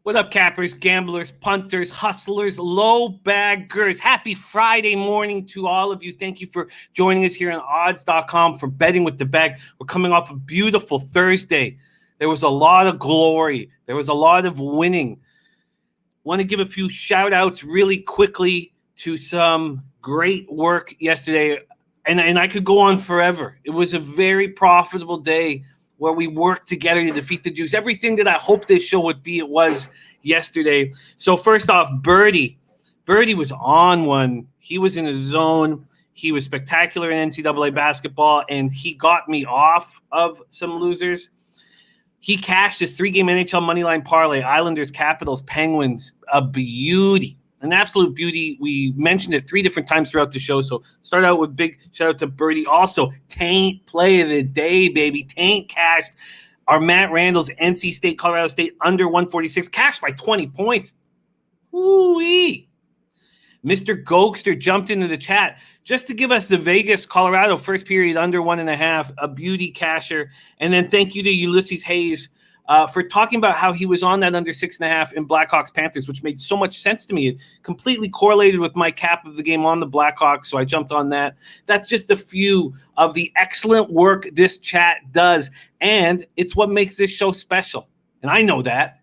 What up, cappers, gamblers, punters, hustlers, low-baggers? Happy Friday morning to all of you. Thank you for joining us here on odds.com for betting with the bag. We're coming off a beautiful Thursday. There was a lot of glory. There was a lot of winning. Want to give a few shout-outs really quickly to some great work yesterday. And I could go on forever. It was a very profitable day where we worked together to defeat the Jews. Everything that I hoped this show would be, it was yesterday. So first off, Birdie. Birdie was on one. He was in a zone. He was spectacular in NCAA basketball, and he got me off of some losers. He cashed his 3-game NHL moneyline parlay, Islanders, Capitals, Penguins, a beauty. An absolute beauty. We mentioned it 3 different times throughout the show. So start out with big shout out to Birdie. Also, Taint play of the day, baby. Taint cashed our Matt Randall's NC State, Colorado State under 146. Cashed by 20 points. Woo-wee. Mr. Gokster jumped into the chat just to give us the Vegas, Colorado first period under 1.5, a beauty casher. And then thank you to Ulysses Hayes for talking about how he was on that under 6.5 in Blackhawks Panthers, which made so much sense to me. It completely correlated with my cap of the game on the Blackhawks, so I jumped on that. That's just a few of the excellent work this chat does, and it's what makes this show special. And I know that.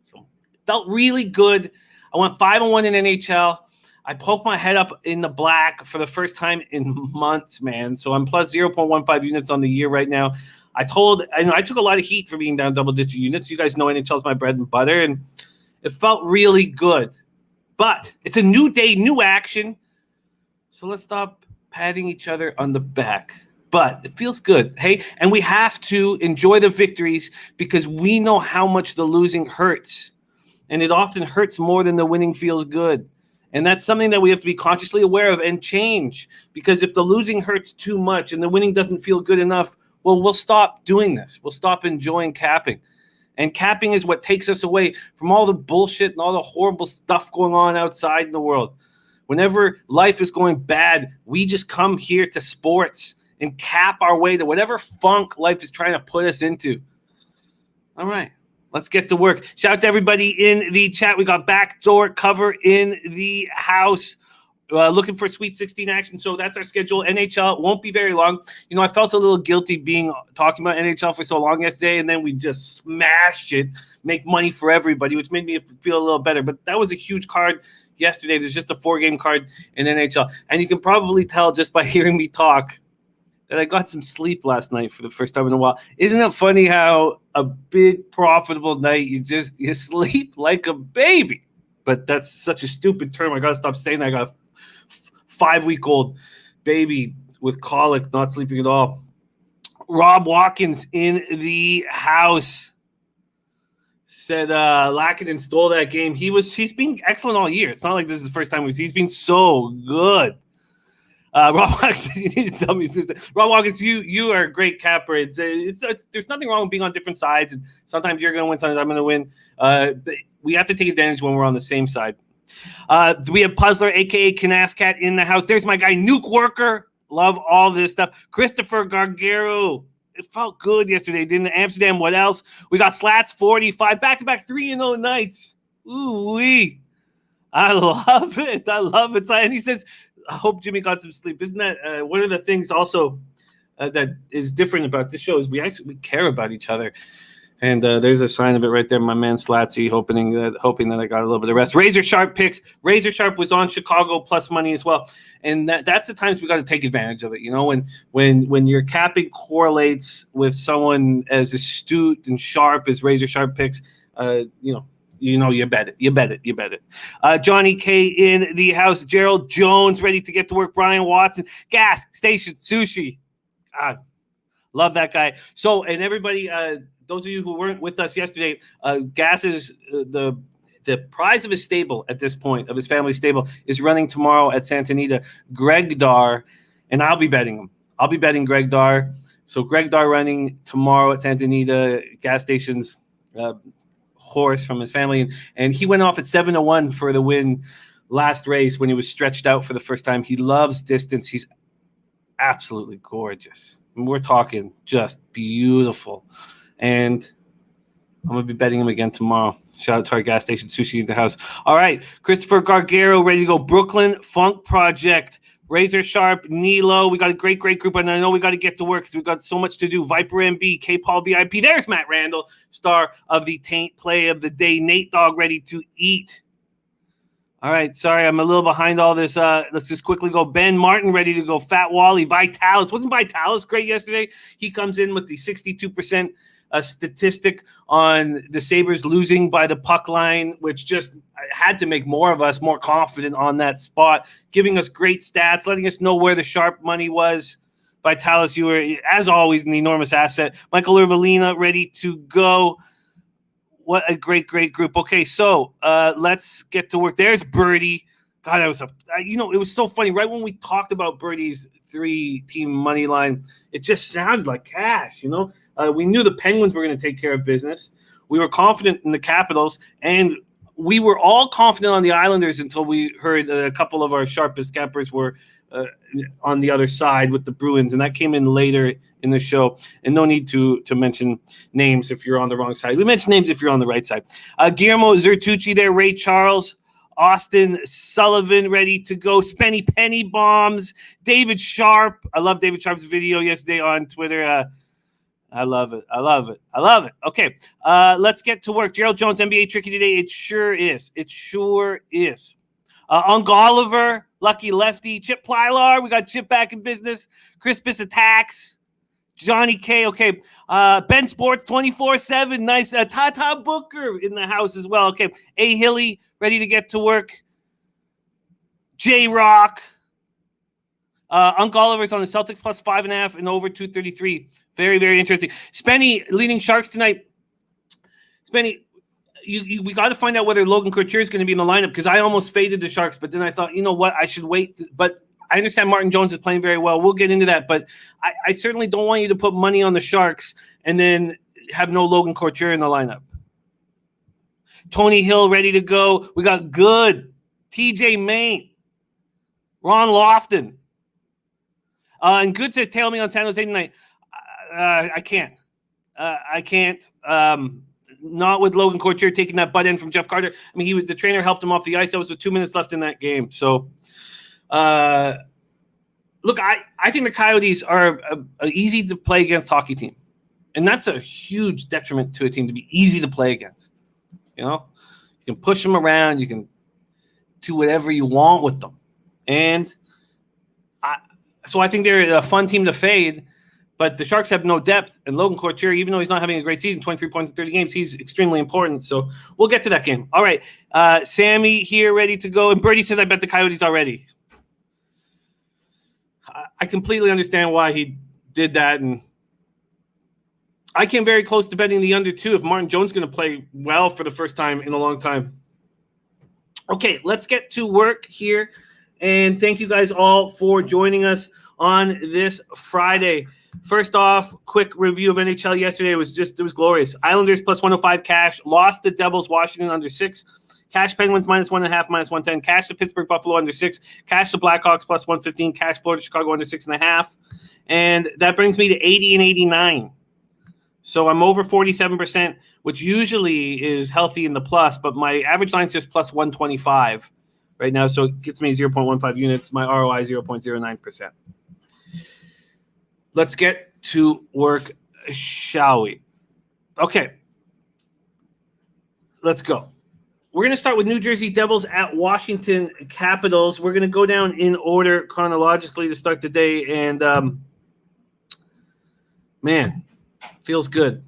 So it felt really good. I went 5-1 in NHL. I poked my head up in the black for the first time in months, man. So I'm plus 0.15 units on the year right now. I took a lot of heat for being down double-digit units. You guys know NHL is my bread and butter, and it felt really good. But it's a new day, new action, so let's stop patting each other on the back. But it feels good, hey? And we have to enjoy the victories because we know how much the losing hurts, and it often hurts more than the winning feels good. And that's something that we have to be consciously aware of and change, because if the losing hurts too much and the winning doesn't feel good enough, well, we'll stop doing this. We'll stop enjoying capping. And capping is what takes us away from all the bullshit and all the horrible stuff going on outside in the world. Whenever life is going bad, we just come here to sports and cap our way to whatever funk life is trying to put us into. All right, let's get to work. Shout out to everybody in the chat. We got backdoor cover in the house. Looking for Sweet 16 action. So that's our schedule. NHL won't be very long. You know, I felt a little guilty talking about NHL for so long yesterday, and then we just smashed it, make money for everybody, which made me feel a little better. But that was a huge card yesterday. There's just a 4-game card in NHL. And you can probably tell just by hearing me talk that I got some sleep last night for the first time in a while. Isn't it funny how a big profitable night, you sleep like a baby? But that's such a stupid term. I got to stop saying that. I got 5-week-old baby with colic, not sleeping at all. Rob Watkins in the house said Lackanen stole that game. He's been excellent all year. It's not like this is the first time he's been so good. Rob Watkins, you need to tell me. Rob Watkins, you are a great capper. It's there's nothing wrong with being on different sides, and sometimes you're going to win, sometimes I'm going to win. But we have to take advantage when we're on the same side. We have Puzzler, a.k.a. Canascat, in the house. There's my guy, Nuke Worker. Love all this stuff. Christopher Gargaro. It felt good yesterday, didn't it? Amsterdam, what else? We got Slats 45, back-to-back 3-0 nights. Ooh-wee. I love it. And he says, I hope Jimmy got some sleep. Isn't that one of the things also that is different about this show is we care about each other. And there's a sign of it right there. My man Slatsy hoping that I got a little bit of rest. Razor Sharp picks. Razor Sharp was on Chicago plus money as well. And that's the times we got to take advantage of it. You know, when your capping correlates with someone as astute and sharp as Razor Sharp picks, you bet it. Johnny K in the house. Gerald Jones ready to get to work. Brian Watson. Gas Station Sushi. Love that guy. So, and everybody, those of you who weren't with us yesterday, Gas is the prize of his stable at this point, of his family stable, is running tomorrow at Santa Anita. Greg Dar, and I'll be betting him. I'll be betting Greg Dar. So Greg Dar running tomorrow at Santa Anita, Gas Station's horse from his family. And he went off at 7-1 for the win last race when he was stretched out for the first time. He loves distance. He's absolutely gorgeous. And we're talking just beautiful. And I'm going to be betting him again tomorrow. Shout out to our gas station sushi in the house. All right, Christopher Gargaro ready to go. Brooklyn Funk Project. Razor Sharp, Nilo. We got a great group, and I know we got to get to work because we've got so much to do. Viper MB, K-Paul VIP. There's Matt Randall, star of the Taint Play of the Day. Nate Dogg ready to eat. All right, sorry, I'm a little behind all this. Let's just quickly go. Ben Martin ready to go. Fat Wally, Vitalis. Wasn't Vitalis great yesterday? He comes in with the 62% statistic on the Sabres losing by the puck line, which just had to make more of us more confident on that spot, giving us great stats, letting us know where the sharp money was. Vitalis, you were, as always, an enormous asset. Michael Irvalina ready to go. What a great group. Okay, so let's get to work. There's Birdie. God, that was it was so funny. Right when we talked about Birdie's 3-team money line, it just sounded like cash, We knew the Penguins were going to take care of business. We were confident in the Capitals, and we were all confident on the Islanders until we heard a couple of our sharpest gappers were on the other side with the Bruins, and that came in later in the show. And no need to mention names if you're on the wrong side. We mention names if you're on the right side. Guillermo Zertucci there, Ray Charles, Austin Sullivan ready to go. Spenny Penny Bombs, David Sharp. I love David Sharp's video yesterday on Twitter. I love it. Okay, let's get to work. Gerald Jones, NBA Tricky today. It sure is. Unc Oliver, Lucky Lefty, Chip Plylar. We got Chip back in business. Crispus Attacks. Johnny K. Okay. Ben Sports 24/7. Nice. Tata Booker in the house as well. Okay. A Hilly ready to get to work. J Rock. Unc Oliver's on the Celtics plus 5.5 and over 233. Very, very interesting. Spenny leading Sharks tonight. Spenny, we got to find out whether Logan Couture is going to be in the lineup because I almost faded the Sharks, but then I thought, you know what, I should wait. But I understand Martin Jones is playing very well. We'll get into that, but I certainly don't want you to put money on the Sharks and then have no Logan Couture in the lineup. Tony Hill ready to go. We got Good, TJ Main, Ron Lofton. And Good says, tail me on San Jose tonight. I can't. Not with Logan Couture taking that butt in from Jeff Carter. I mean, the trainer helped him off the ice. That was with 2 minutes left in that game. So, look, I think the Coyotes are a easy to play against hockey team, and that's a huge detriment to a team to be easy to play against. You can push them around, you can do whatever you want with them, and so I think they're a fun team to fade. But the Sharks have no depth, and Logan Couture, even though he's not having a great season, 23 points in 30 games, he's extremely important. So we'll get to that game. All right, Sammy here ready to go. And Birdie says, I bet the Coyotes already. I completely understand why he did that. And I came very close to betting the under 2 if Martin Jones is going to play well for the first time in a long time. Okay, let's get to work here. And thank you guys all for joining us on this Friday. First off, quick review of NHL yesterday. It was glorious. Islanders plus 105 cash. Lost the Devils, Washington under 6. Cash Penguins minus 1.5, minus 110. Cash the Pittsburgh Buffalo under 6. Cash the Blackhawks plus 115. Cash Florida Chicago under 6.5. And that brings me to 80 and 89. So I'm over 47%, which usually is healthy in the plus, but my average line is just plus 125 right now. So it gets me 0.15 units. My ROI 0.09%. Let's get to work, shall we? Okay. Let's go. We're going to start with New Jersey Devils at Washington Capitals. We're going to go down in order chronologically to start the day. And, man, feels good.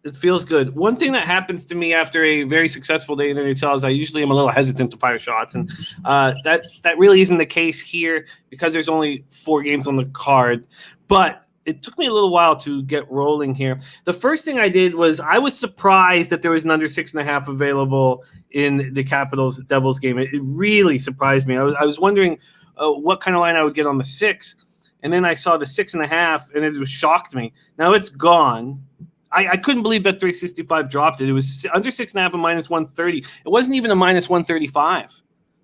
It feels good. One thing that happens to me after a very successful day in the NHL is I usually am a little hesitant to fire shots. And that really isn't the case here because there's only 4 games on the card. But it took me a little while to get rolling here. The first thing I did was I was surprised that there was an under 6.5 available in the Capitals Devils game. It really surprised me. I was wondering what kind of line I would get on the 6. And then I saw the 6.5 and it was shocked me. Now it's gone. I couldn't believe that 365 dropped it. It was under 6.5 and minus 130. It wasn't even a minus 135.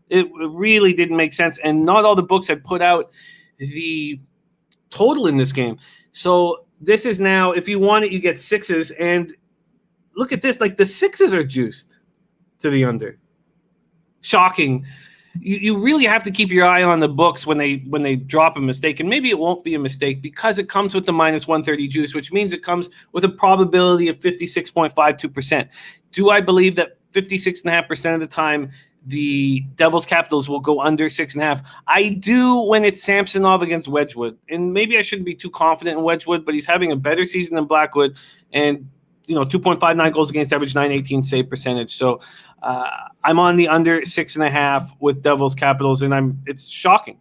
It really didn't make sense. And not all the books had put out the total in this game. So this is now, if you want it, you get 6s. And look at this, like the 6s are juiced. to the under. Shocking. You really have to keep your eye on the books when they drop a mistake, and maybe it won't be a mistake because it comes with the minus 130 juice, which means it comes with a probability of 56.52%. Do I believe that 56.5% of the time the Devils Capitals will go under 6.5? I do when it's Samsonov against Wedgewood, and maybe I shouldn't be too confident in Wedgewood, but he's having a better season than Blackwood, and 2.59 goals against average, 918 save percentage. So I'm on the under 6.5 with Devils Capitals, and it's shocking.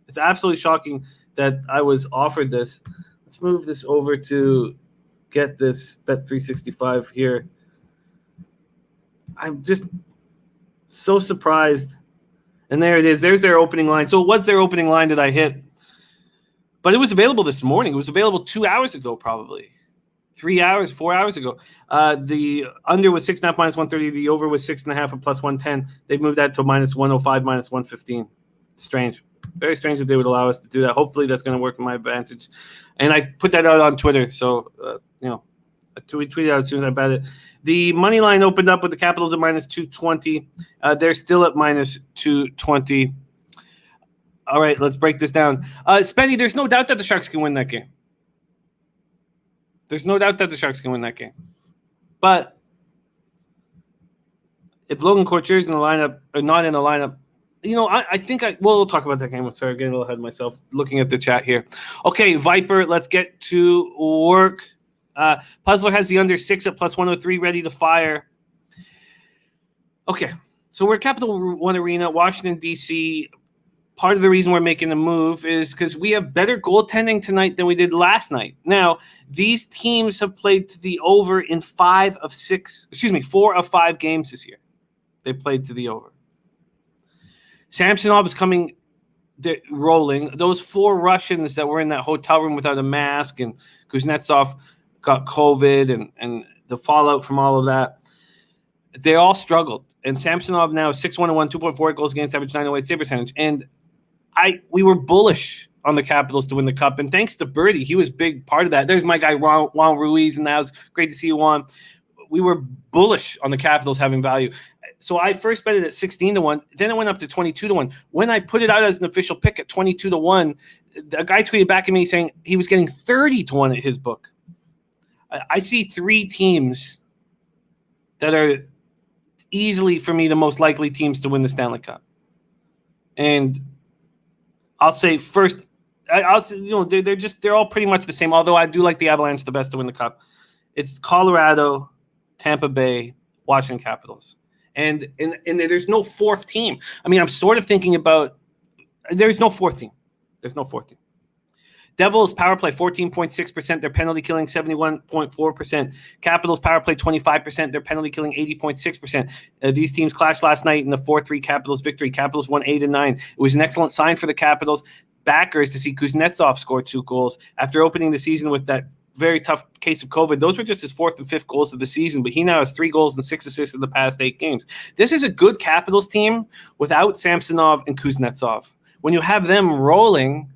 It's absolutely shocking that I was offered this. Let's move this over to get this Bet365 here. I'm just so surprised. And there it is. There's their opening line. So it was their opening line that I hit. But it was available this morning. It was available 2 hours ago, probably. 3 hours, 4 hours ago. The under was 6.5 minus 130. The over was 6.5 and plus 110. They've moved that to minus 105, minus 115. Strange. Very strange that they would allow us to do that. Hopefully that's going to work in my advantage. And I put that out on Twitter. So, I tweeted out as soon as I bet it. The money line opened up with the Capitals at minus 220. They're still at minus 220. All right, let's break this down. Spenny, there's no doubt that the Sharks can win that game. There's no doubt that the Sharks can win that game. But if Logan Couture's in the lineup or not in the lineup, I think we'll talk about that game. I'm sorry, getting a little ahead of myself looking at the chat here. Okay, Viper, let's get to work. Puzzler has the under 6 at plus 103 ready to fire. Okay, so we're at Capital One Arena, Washington, D.C. Part of the reason we're making a move is because we have better goaltending tonight than we did last night. Now, these teams have played to the over in 4 of 5 games this year. They played to the over. Samsonov is coming rolling. Those 4 Russians that were in that hotel room without a mask, and Kuznetsov got COVID and the fallout from all of that, they all struggled. And Samsonov now is 6-1-1, 2.4 goals against average, 908 save percentage. And we were bullish on the Capitals to win the Cup. And thanks to Birdie, he was a big part of that. There's my guy, Juan Ruiz, and that was great to see you, Juan. We were bullish on the Capitals having value. So I first bet it at 16-1. Then it went up to 22-1. When I put it out as an official pick at 22-1, a guy tweeted back at me saying he was getting 30-1 at his book. I see 3 teams that are easily, for me, the most likely teams to win the Stanley Cup. And I'll say first, they're all pretty much the same, although I do like the Avalanche the best to win the Cup. It's Colorado, Tampa Bay, Washington Capitals. And there's no 4th team. I mean, I'm sort of thinking about there's no 4th team. There's no 4th team. Devils power play 14.6%. Their penalty killing 71.4%. Capitals power play 25%. Their penalty killing 80.6%. These teams clashed last night in the 4-3 Capitals victory. Capitals won 8-9. It was an excellent sign for the Capitals backers to see Kuznetsov score 2 goals after opening the season with that very tough case of COVID. Those were just his 4th and 5th goals of the season, but he now has 3 goals and 6 assists in the past 8 games. This is a good Capitals team without Samsonov and Kuznetsov. When you have them rolling,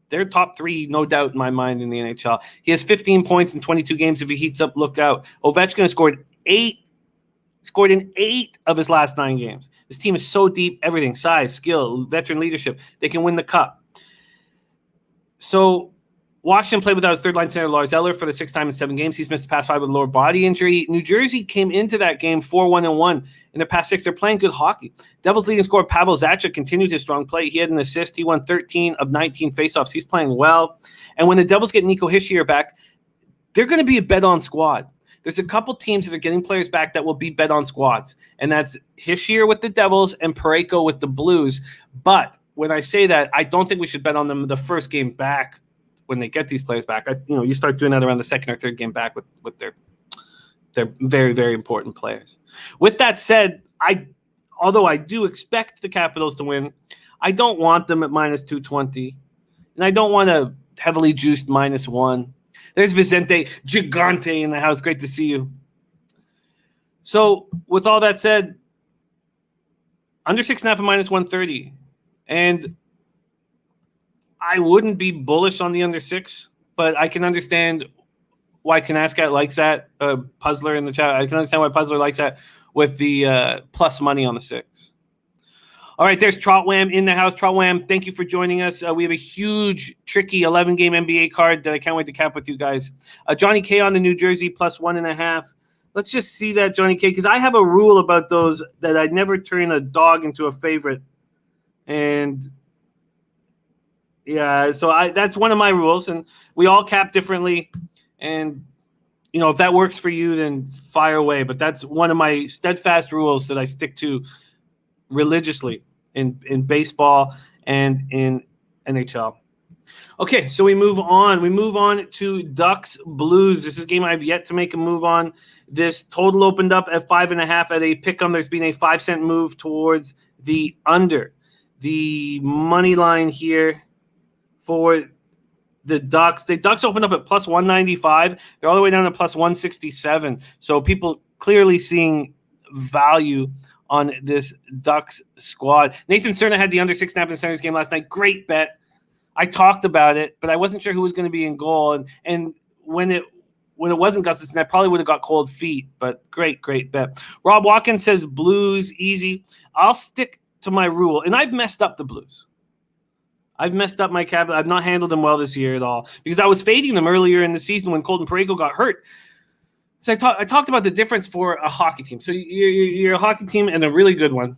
they're top 3, no doubt in my mind, in the NHL. He has 15 points in 22 games. If he heats up, look out. Ovechkin scored in 8 of his last 9 games. This team is so deep, everything, size, skill, veteran leadership. They can win the Cup. So Washington played without his third-line center, Lars Eller, for the 6th time in 7 games. He's missed the past 5 with a lower body injury. New Jersey came into that game 4-1-1. In their past 6, they're playing good hockey. Devils' leading scorer, Pavel Zacha, continued his strong play. He had an assist. He won 13 of 19 faceoffs. He's playing well. And when the Devils get Nico Hischier back, they're going to be a bet-on squad. There's a couple teams that are getting players back that will be bet-on squads, and that's Hischier with the Devils and Parayko with the Blues. But when I say that, I don't think we should bet on them the first game back. When they get these players back, you start doing that around the 2nd or 3rd game back with their very, very important players. With that said, although I do expect the Capitals to win, I don't want them at minus 220, and I don't want a heavily juiced -1. There's Vicente Gigante in the house. Great to see you. So with all that said, under 6.5 at minus 130, and I wouldn't be bullish on the under 6, but I can understand why Kanaskat likes that. Puzzler in the chat. I can understand why Puzzler likes that with the plus money on the 6. All right, there's Trotwam in the house. Trotwam, thank you for joining us. We have a huge, tricky 11-game NBA card that I can't wait to cap with you guys. Johnny K on the New Jersey plus 1.5. Let's just see that, Johnny K, because I have a rule about those that I never turn a dog into a favorite. And, yeah, so that's one of my rules. And we all cap differently. And, if that works for you, then fire away. But that's one of my steadfast rules that I stick to religiously in baseball and in NHL. Okay, so we move on. We move on to Ducks Blues. This is a game I've yet to make a move on. This total opened up at 5.5 at a pick'em. There's been a 5-cent move towards the under. The money line here for the Ducks. The Ducks opened up at plus 195. They're all the way down to plus 167. So people clearly seeing value on this Ducks squad. Nathan Cerna had the under 6.5 in the Senators game last night. Great bet. I talked about it, but I wasn't sure who was going to be in goal. And when it wasn't Gustafson, I probably would have got cold feet. But great bet. Rob Watkins says Blues easy. I'll stick to my rule, and I've messed up the Blues. I've messed up my cabinet. I've not handled them well this year at all because I was fading them earlier in the season when Colton Parayko got hurt. So I talked about the difference for a hockey team. So you're a hockey team and a really good one,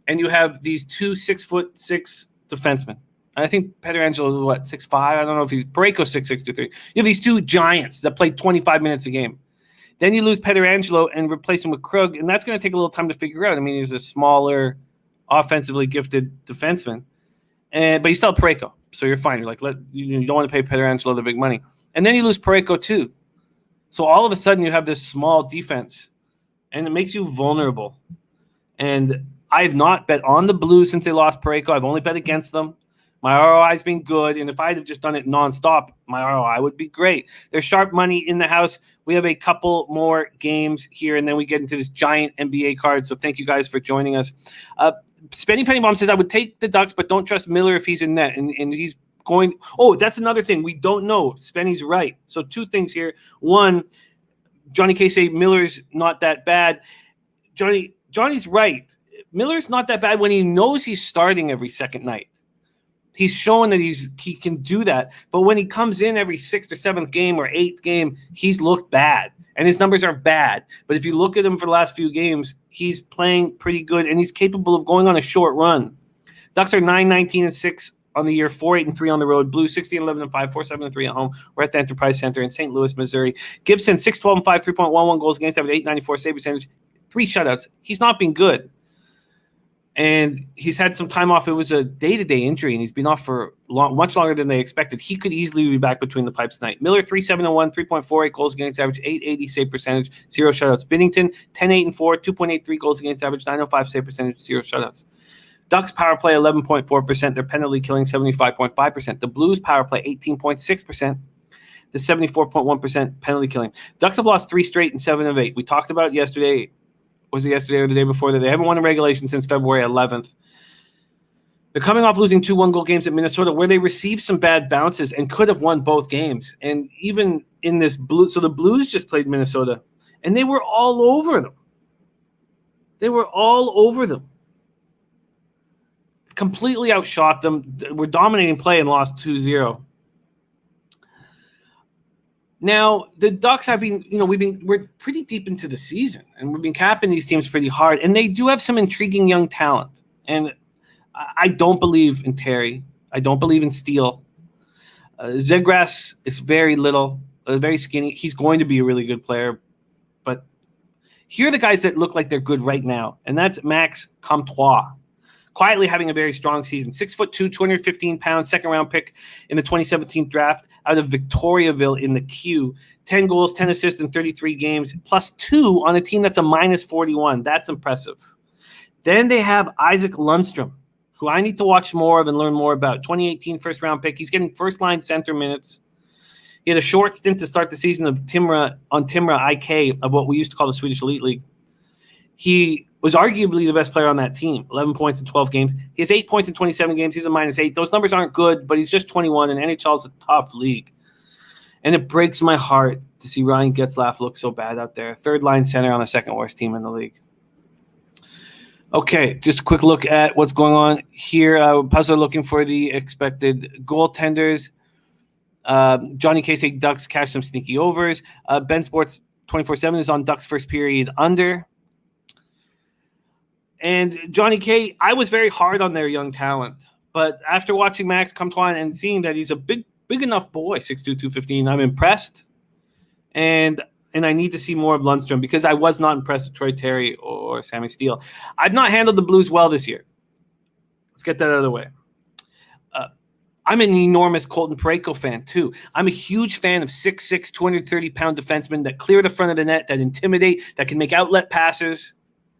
and you have these 2 6'6" defensemen. I think Pietrangelo is 6'5". I don't know if he's Parayko's 6'6", 2'3". You have these 2 giants that play 25 minutes a game. Then you lose Pietrangelo and replace him with Krug, and that's going to take a little time to figure out. I mean, he's a smaller, offensively gifted defenseman, but you still have Parayko, so you're fine. You're like, you don't want to pay Pietrangelo the big money, and then you lose Parayko too. So all of a sudden you have this small defense, and it makes you vulnerable. And I have not bet on the Blues since they lost Parayko. I've only bet against them. My ROI has been good, and if I had just done it nonstop, my ROI would be great. There's sharp money in the house. We have a couple more games here, and then we get into this giant NBA card. So thank you guys for joining us. Spenny Penny Bomb says, I would take the Ducks, but don't trust Miller if he's in net. And he's going – oh, that's another thing. We don't know. Spenny's right. So 2 things here. One, Johnny K say Miller's not that bad. Johnny's right. Miller's not that bad when he knows he's starting every second night. He's showing that he can do that. But when he comes in every 6th or 7th game or 8th game, he's looked bad. And his numbers are bad. But if you look at him for the last few games, he's playing pretty good, and he's capable of going on a short run. Ducks are 9-19-6 on the year, 4-8-3 on the road. Blues 16-11-5, 4-7-3 at home. We're at the Enterprise Center in St. Louis, Missouri. Gibson 6-12-5, 3.11 goals against average, 894 save percentage, 3 shutouts. He's not been good. And he's had some time off. It was a day-to-day injury, and he's been off for much longer than they expected. He could easily be back between the pipes tonight. Miller, 3-7-1, 3.48 goals against average, 880 save percentage, 0 shutouts. Binnington, 10-8-4, 2.83 goals against average, 905 save percentage, 0 shutouts. Ducks power play 11.4%. Their penalty killing 75.5%. The Blues power play 18.6%. The 74.1% penalty killing. Ducks have lost 3 straight and 7 of 8. We talked about yesterday. Was it yesterday or the day before that? They haven't won in regulation since February 11th. They're coming off losing 2 one-goal games at Minnesota where they received some bad bounces and could have won both games. And even in this blue, so the Blues just played Minnesota, and they were all over them. Completely outshot them. Were dominating play and lost 2-0. Now, the Ducks have been, we're pretty deep into the season, and we've been capping these teams pretty hard, and they do have some intriguing young talent. And I don't believe in Terry. I don't believe in Steele. Zegras is very little, very skinny. He's going to be a really good player, but here are the guys that look like they're good right now, and that's Max Comtois. Quietly having a very strong season. 6'2", 215 pounds, second-round pick in the 2017 draft out of Victoriaville in the Q. 10 goals, 10 assists in 33 games, plus 2 on a team that's a minus 41. That's impressive. Then they have Isaac Lundstrom, who I need to watch more of and learn more about. 2018 first-round pick. He's getting first-line center minutes. He had a short stint to start the season of Timrå IK, of what we used to call the Swedish Elite League. He was arguably the best player on that team, 11 points in 12 games. He has 8 points in 27 games. He's a -8. Those numbers aren't good, but he's just 21, and NHL is a tough league. And it breaks my heart to see Ryan Getzlaf look so bad out there. Third-line center on the second-worst team in the league. Okay, just a quick look at what's going on here. Puzzle looking for the expected goaltenders. Johnny K say Ducks catch some sneaky overs. Ben Sports 24/7 is on Ducks first period under. And Johnny K, I was very hard on their young talent. But after watching Max Comtois and seeing that he's a big enough boy, 6'2", 215, I'm impressed. And I need to see more of Lundstrom because I was not impressed with Troy Terry or Sammy Steele. I've not handled the Blues well this year. Let's get that out of the way. I'm an enormous Colton Parayko fan, too. I'm a huge fan of 6'6", 230-pound defensemen that clear the front of the net, that intimidate, that can make outlet passes.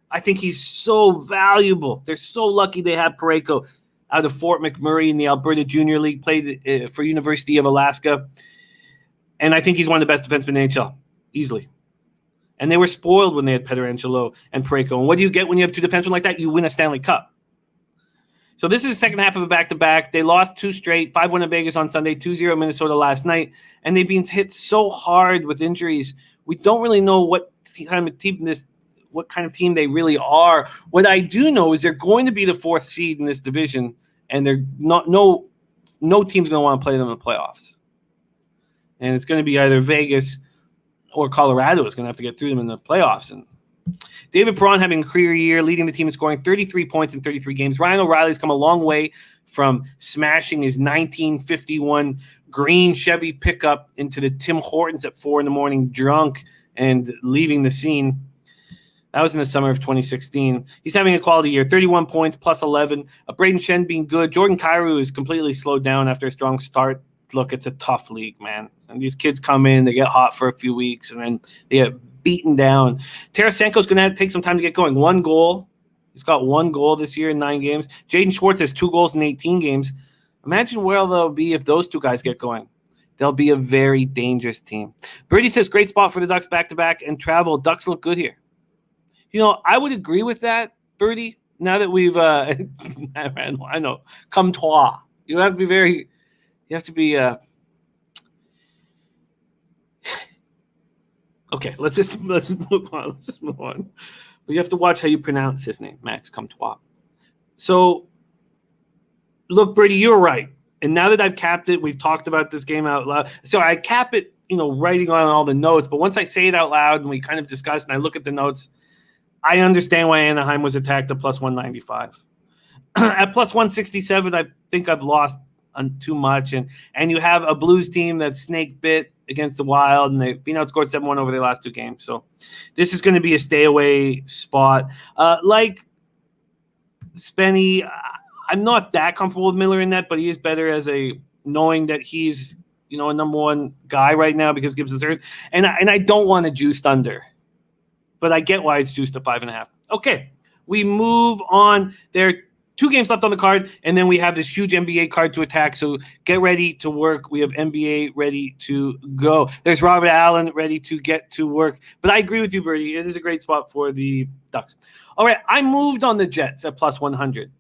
I think he's so valuable. They're so lucky they have Parayko out of Fort McMurray in the Alberta Junior League, played for University of Alaska. And I think he's one of the best defensemen in the NHL, easily. And they were spoiled when they had Pietrangelo and Parayko. And what do you get when you have two defensemen like that? You win a Stanley Cup. So this is the second half of a back-to-back. They lost 2 straight, 5-1 in Vegas on Sunday, 2-0 Minnesota last night. And they've been hit so hard with injuries. We don't really know what kind of team they really are. What I do know is they're going to be the 4th seed in this division, and they're not no team's going to want to play them in the playoffs. And it's going to be either Vegas or Colorado is going to have to get through them in the playoffs. And David Perron having a career year, leading the team in scoring 33 points in 33 games. Ryan O'Reilly's come a long way from smashing his 1951 green Chevy pickup into the Tim Hortons at 4 a.m. drunk and leaving the scene. That was in the summer of 2016. He's having a quality year, 31 points, plus 11. Braden Shen being good. Jordan Kyrou is completely slowed down after a strong start. Look, it's a tough league, man. And these kids come in, they get hot for a few weeks, and then they get beaten down. Tarasenko's going to have to take some time to get going. 1 goal. He's got 1 goal this year in 9 games. Jaden Schwartz has 2 goals in 18 games. Imagine where they'll be if those 2 guys get going. They'll be a very dangerous team. Birdie says, great spot for the Ducks back-to-back and travel. Ducks look good here. You know, I would agree with that, Birdie, now that we've I know, come toi. You have to be okay, let's move on. But you have to watch how you pronounce his name, Max Comtois. So, look, Brady, you're right. And now that I've capped it, we've talked about this game out loud. So I cap it, writing on all the notes. But once I say it out loud and we kind of discuss and I look at the notes, I understand why Anaheim was attacked at plus 195. At plus 167, I think I've lost too much. And you have a Blues team that's snake bit against the Wild, and they've been outscored 7-1 over their last 2 games. So this is going to be a stay-away spot. Like Spenny, I'm not that comfortable with Miller in that, but he is better as knowing that he's, a number 1 guy right now because Gibson's hurt. And I don't want to juice under. But I get why it's juiced to 5.5. Okay, we move on. There are 2 games left on the card, and then we have this huge NBA card to attack. So get ready to work. We have NBA ready to go. There's Robert Allen ready to get to work. But I agree with you, Bertie. It is a great spot for the Ducks. All right, I moved on the Jets at plus 100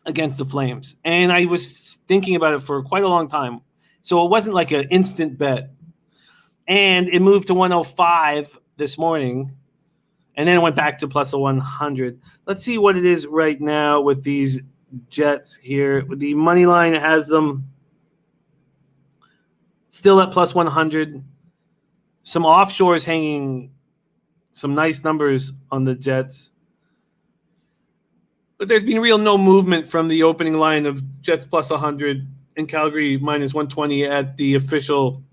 against the Flames, and I was thinking about it for quite a long time. So it wasn't like an instant bet. And it moved to 105 this morning, and then it went back to plus a 100. Let's see what it is right now with these Jets here. The money line has them still at plus 100. Some offshores hanging some nice numbers on the Jets. But there's been real no movement from the opening line of Jets plus 100 and Calgary minus 120 at the official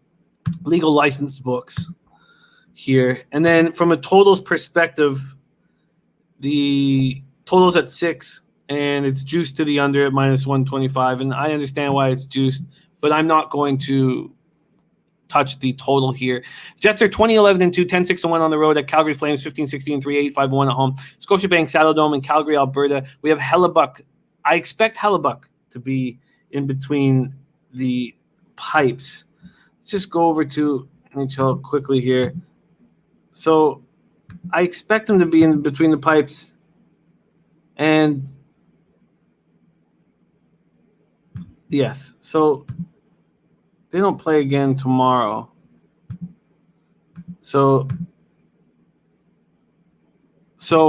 legal license books here. And then from a totals perspective, the total's at 6 and it's juiced to the under at minus 125. And I understand why it's juiced, but I'm not going to touch the total here. Jets are 20-11-2, 10-6-1 on the road at Calgary Flames, 15-16-3, 8-5-1 at home. Scotiabank Saddledome in Calgary, Alberta. We have Hellebuck. I expect Hellebuck to be in between the pipes. Let's just go over to NHL quickly here. So I expect him to be in between the pipes. And yes, so They don't play again tomorrow. So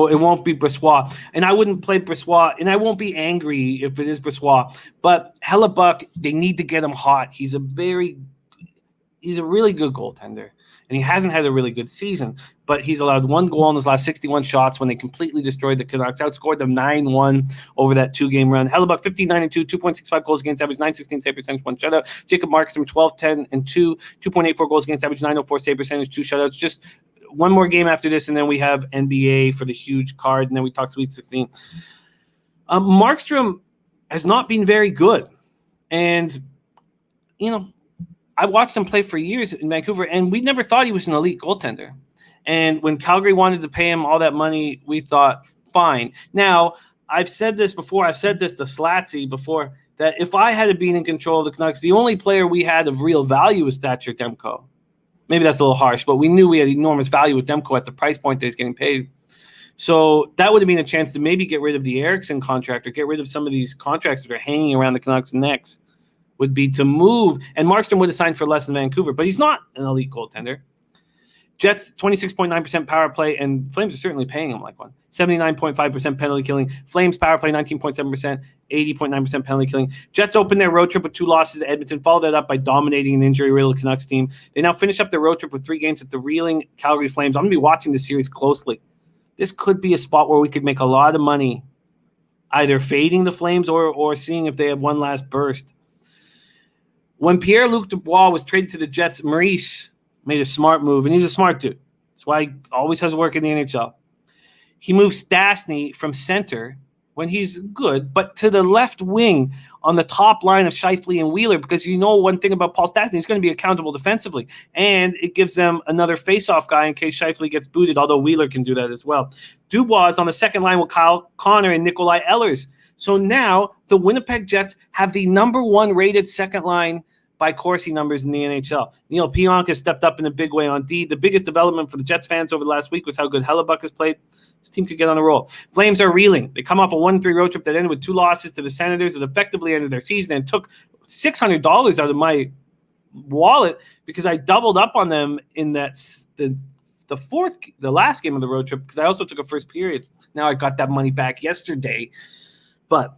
it won't be Bressois. And I wouldn't play Bressois, and I won't be angry if it is Bressois. But Hellebuck, they need to get him hot. He's a really good goaltender. And he hasn't had a really good season. But he's allowed 1 goal in his last 61 shots when they completely destroyed the Canucks. Outscored them 9-1 over that 2-game run. Hellebuck, 59-2, 2.65 goals against average, .916 save percentage, 1 shutout. Jacob Markstrom, 12-10-2, 2.84 goals against average, .904 save percentage, 2 shutouts. Just one more game after this, and then we have NBA for the huge card, and then we talk Sweet 16. Markstrom has not been very good. And, I watched him play for years in Vancouver, and we never thought he was an elite goaltender. And when Calgary wanted to pay him all that money, we thought, fine. Now, I've said this before. I've said this to Slatsy before, that if I had been in control of the Canucks, the only player we had of real value was Thatcher Demko. Maybe that's a little harsh, but we knew we had enormous value with Demko at the price point that he's getting paid. So that would have been a chance to maybe get rid of the Eriksson contract or get rid of some of these contracts that are hanging around the Canucks' necks. Would be to move, and Markstrom would have signed for less in Vancouver, but he's not an elite goaltender. Jets, 26.9% power play, and Flames are certainly paying him like one. 79.5% penalty killing. Flames power play, 19.7%, 80.9% penalty killing. Jets opened their road trip with 2 losses to Edmonton, followed that up by dominating an injury-riddled Canucks team. They now finish up their road trip with 3 games at the reeling Calgary Flames. I'm going to be watching this series closely. This could be a spot where we could make a lot of money, either fading the Flames or seeing if they have one last burst. When Pierre-Luc Dubois was traded to the Jets, Maurice made a smart move, and he's a smart dude. That's why he always has work in the NHL. He moved Stastny from center when he's good, but to the left wing on the top line of Scheifele and Wheeler, because one thing about Paul Stastny, he's going to be accountable defensively, and it gives them another face-off guy in case Scheifele gets booted, although Wheeler can do that as well. Dubois is on the second line with Kyle Connor and Nikolai Ehlers. So now the Winnipeg Jets have the number 1 rated second line by Corsi numbers in the NHL. Neil Pionk has stepped up in a big way on D. The biggest development for the Jets fans over the last week was how good Hellebuck has played. This team could get on a roll. Flames are reeling. They come off a 1-3 road trip that ended with 2 losses to the Senators that effectively ended their season and took $600 out of my wallet because I doubled up on them in that the last game of the road trip because I also took a first period. Now I got that money back yesterday. But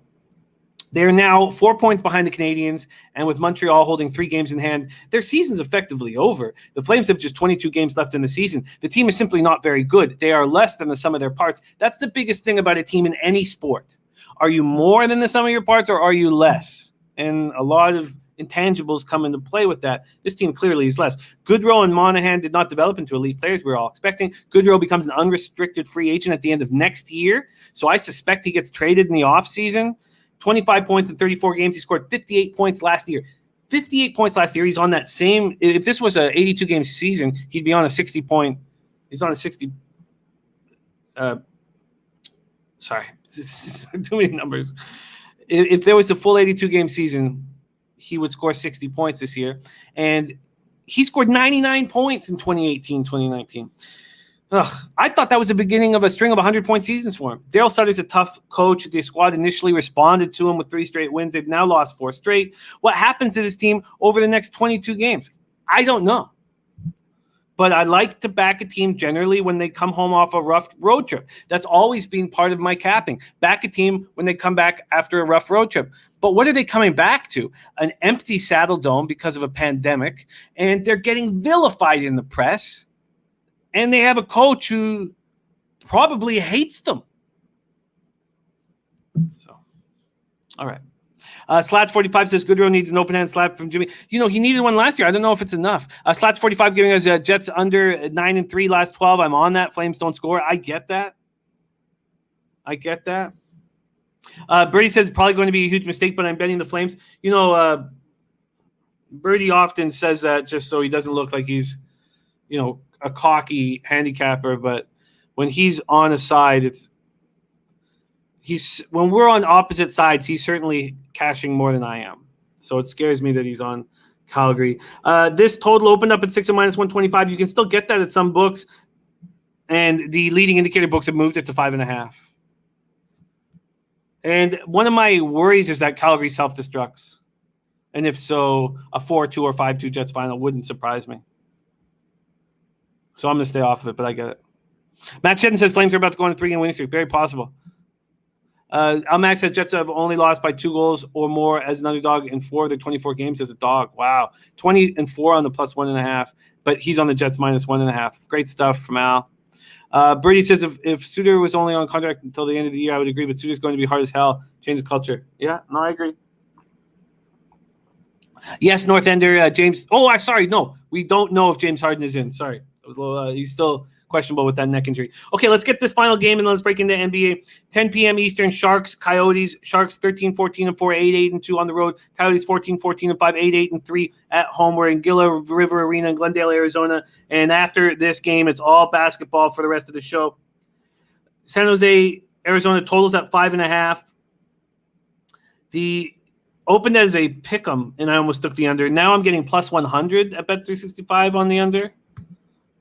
they're now 4 points behind the Canadiens, and with Montreal holding 3 games in hand, their season's effectively over. The Flames have just 22 games left in the season. The team is simply not very good. They are less than the sum of their parts. That's the biggest thing about a team in any sport. Are you more than the sum of your parts, or are you less? And a lot of intangibles come into play with that. This team clearly is less. Goodrow and Monahan did not develop into elite players we were all expecting. Goodrow becomes an unrestricted free agent at the end of next year, so I suspect he gets traded in the offseason. 25 points in 34 games. He scored 58 points last year. 58 points last year. He's on that same – if this was an 82-game season, he'd be on a 60-point – he's on a 60 sorry. Too many numbers. If there was a full 82-game season, he would score 60 points this year. And he scored 99 points in 2018, 2019. I thought that was the beginning of a string of 100-point seasons for him. Daryl Sutter's a tough coach. The squad initially responded to him with 3 straight wins. They've now lost 4 straight. What happens to this team over the next 22 games? I don't know. But I like to back a team generally when they come home off a rough road trip. That's always been part of my capping. Back a team when they come back after a rough road trip. But what are they coming back to? An empty Saddle Dome because of a pandemic, and they're getting vilified in the press. And they have a coach who probably hates them. So, all right. Slats45 says Goodrow needs an open-hand slap from Jimmy. He needed one last year. I don't know if it's enough. Slats45 giving us Jets under 9-3 last 12. I'm on that. Flames don't score. I get that. Birdie says it's probably going to be a huge mistake, but I'm betting the Flames. Birdie often says that just so he doesn't look like he's, a cocky handicapper, but when he's on a side, when we're on opposite sides, he's certainly cashing more than I am. So it scares me that he's on Calgary. This total opened up at 6 and -125. You can still get that at some books, and the leading indicator books have moved it to 5.5. And one of my worries is that Calgary self-destructs. And if so, a 4-2 or 5-2 Jets final wouldn't surprise me. So I'm going to stay off of it, but I get it. Matt Shedden says Flames are about to go on a 3-game winning streak. Very possible. Almax said Jets have only lost by 2 goals or more as an underdog in 4 of their 24 games as a dog. Wow. 20-4 on the plus 1.5, but he's on the Jets minus 1.5. Great stuff from Al. Birdie says if Suter was only on contract until the end of the year, I would agree, but Suter's going to be hard as hell. Change the culture. Yeah, no, I agree. Yes, North Ender, James. Oh, sorry. No, we don't know if James Harden is in. Sorry. He's still questionable with that neck injury. Okay, let's get this final game and let's break into NBA. 10 p.m. Eastern, Sharks, Coyotes. Sharks 13-14-4, 8-8-2 on the road. Coyotes 14-14-5, 8-8-3 at home. We're in Gila River Arena in Glendale, Arizona. And after this game, it's all basketball for the rest of the show. San Jose, Arizona totals at 5.5. The opened as a pick'em, and I almost took the under. Now I'm getting plus 100 at Bet365 on the under.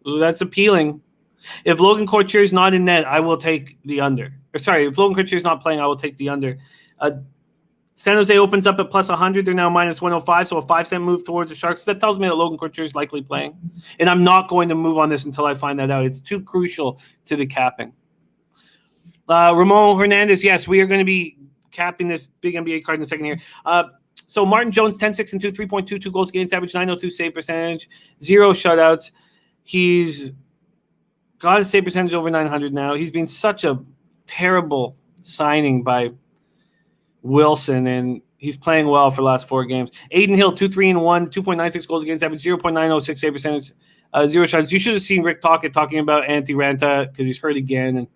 Ooh, that's appealing. If Logan Couture is not in net, I will take the under. If Logan Couture is not playing, I will take the under. San Jose opens up at plus 100. They're now minus 105, so a 5-cent move towards the Sharks. That tells me that Logan Couture is likely playing. And I'm not going to move on this until I find that out. It's too crucial to the capping. Ramon Hernandez, yes, we are going to be capping this big NBA card in the second here. So Martin Jones, 10-6-2, 3.22 goals against average, 902 save percentage, 0 shutouts. He's got a save percentage over 900 now. He's been such a terrible signing by Wilson, and he's playing well for the last 4 games. Aiden Hill, 2-3-1, 2.96 goals against average, 0.906 save percentage, 0 shots. You should have seen Rick Tocchet talking about Antti Ranta because he's hurt again, and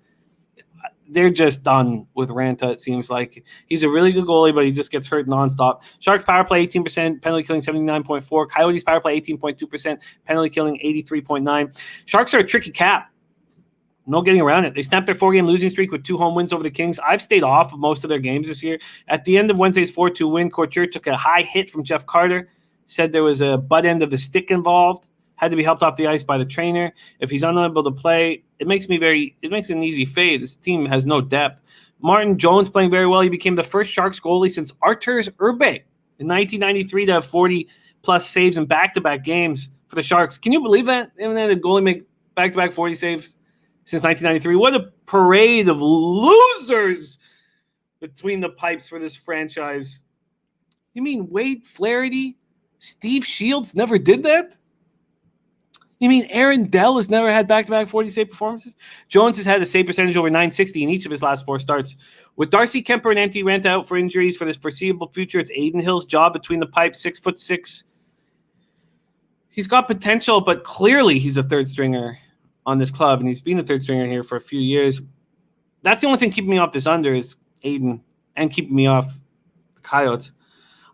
they're just done with Ranta, it seems like. He's a really good goalie, but he just gets hurt nonstop. Sharks power play 18%, penalty killing 79.4. Coyotes power play 18.2%, penalty killing 83.9. Sharks are a tricky cap. No getting around it. They snapped their 4-game losing streak with 2 home wins over the Kings. I've stayed off of most of their games this year. At the end of Wednesday's 4-2 win, Couture took a high hit from Jeff Carter, said there was a butt end of the stick involved, had to be helped off the ice by the trainer. If he's unable to play, it makes an easy fade. This team has no depth. Martin Jones playing very well. He became the first Sharks goalie since Arturs Urbe in 1993 to have 40-plus saves in back-to-back games for the Sharks. Can you believe that? Even then, a goalie make back-to-back 40 saves since 1993. What a parade of losers between the pipes for this franchise. You mean Wade Flaherty, Steve Shields never did that? You mean Aaron Dell has never had back-to-back 40-save performances? Jones has had a save percentage over 960 in each of his last 4 starts. With Darcy Kemper and Antti Ranta out for injuries for the foreseeable future, it's Aiden Hill's job between the pipes, 6'6". He's got potential, but clearly he's a third stringer on this club, and he's been a third stringer here for a few years. That's the only thing keeping me off this under is Aiden and keeping me off the Coyotes.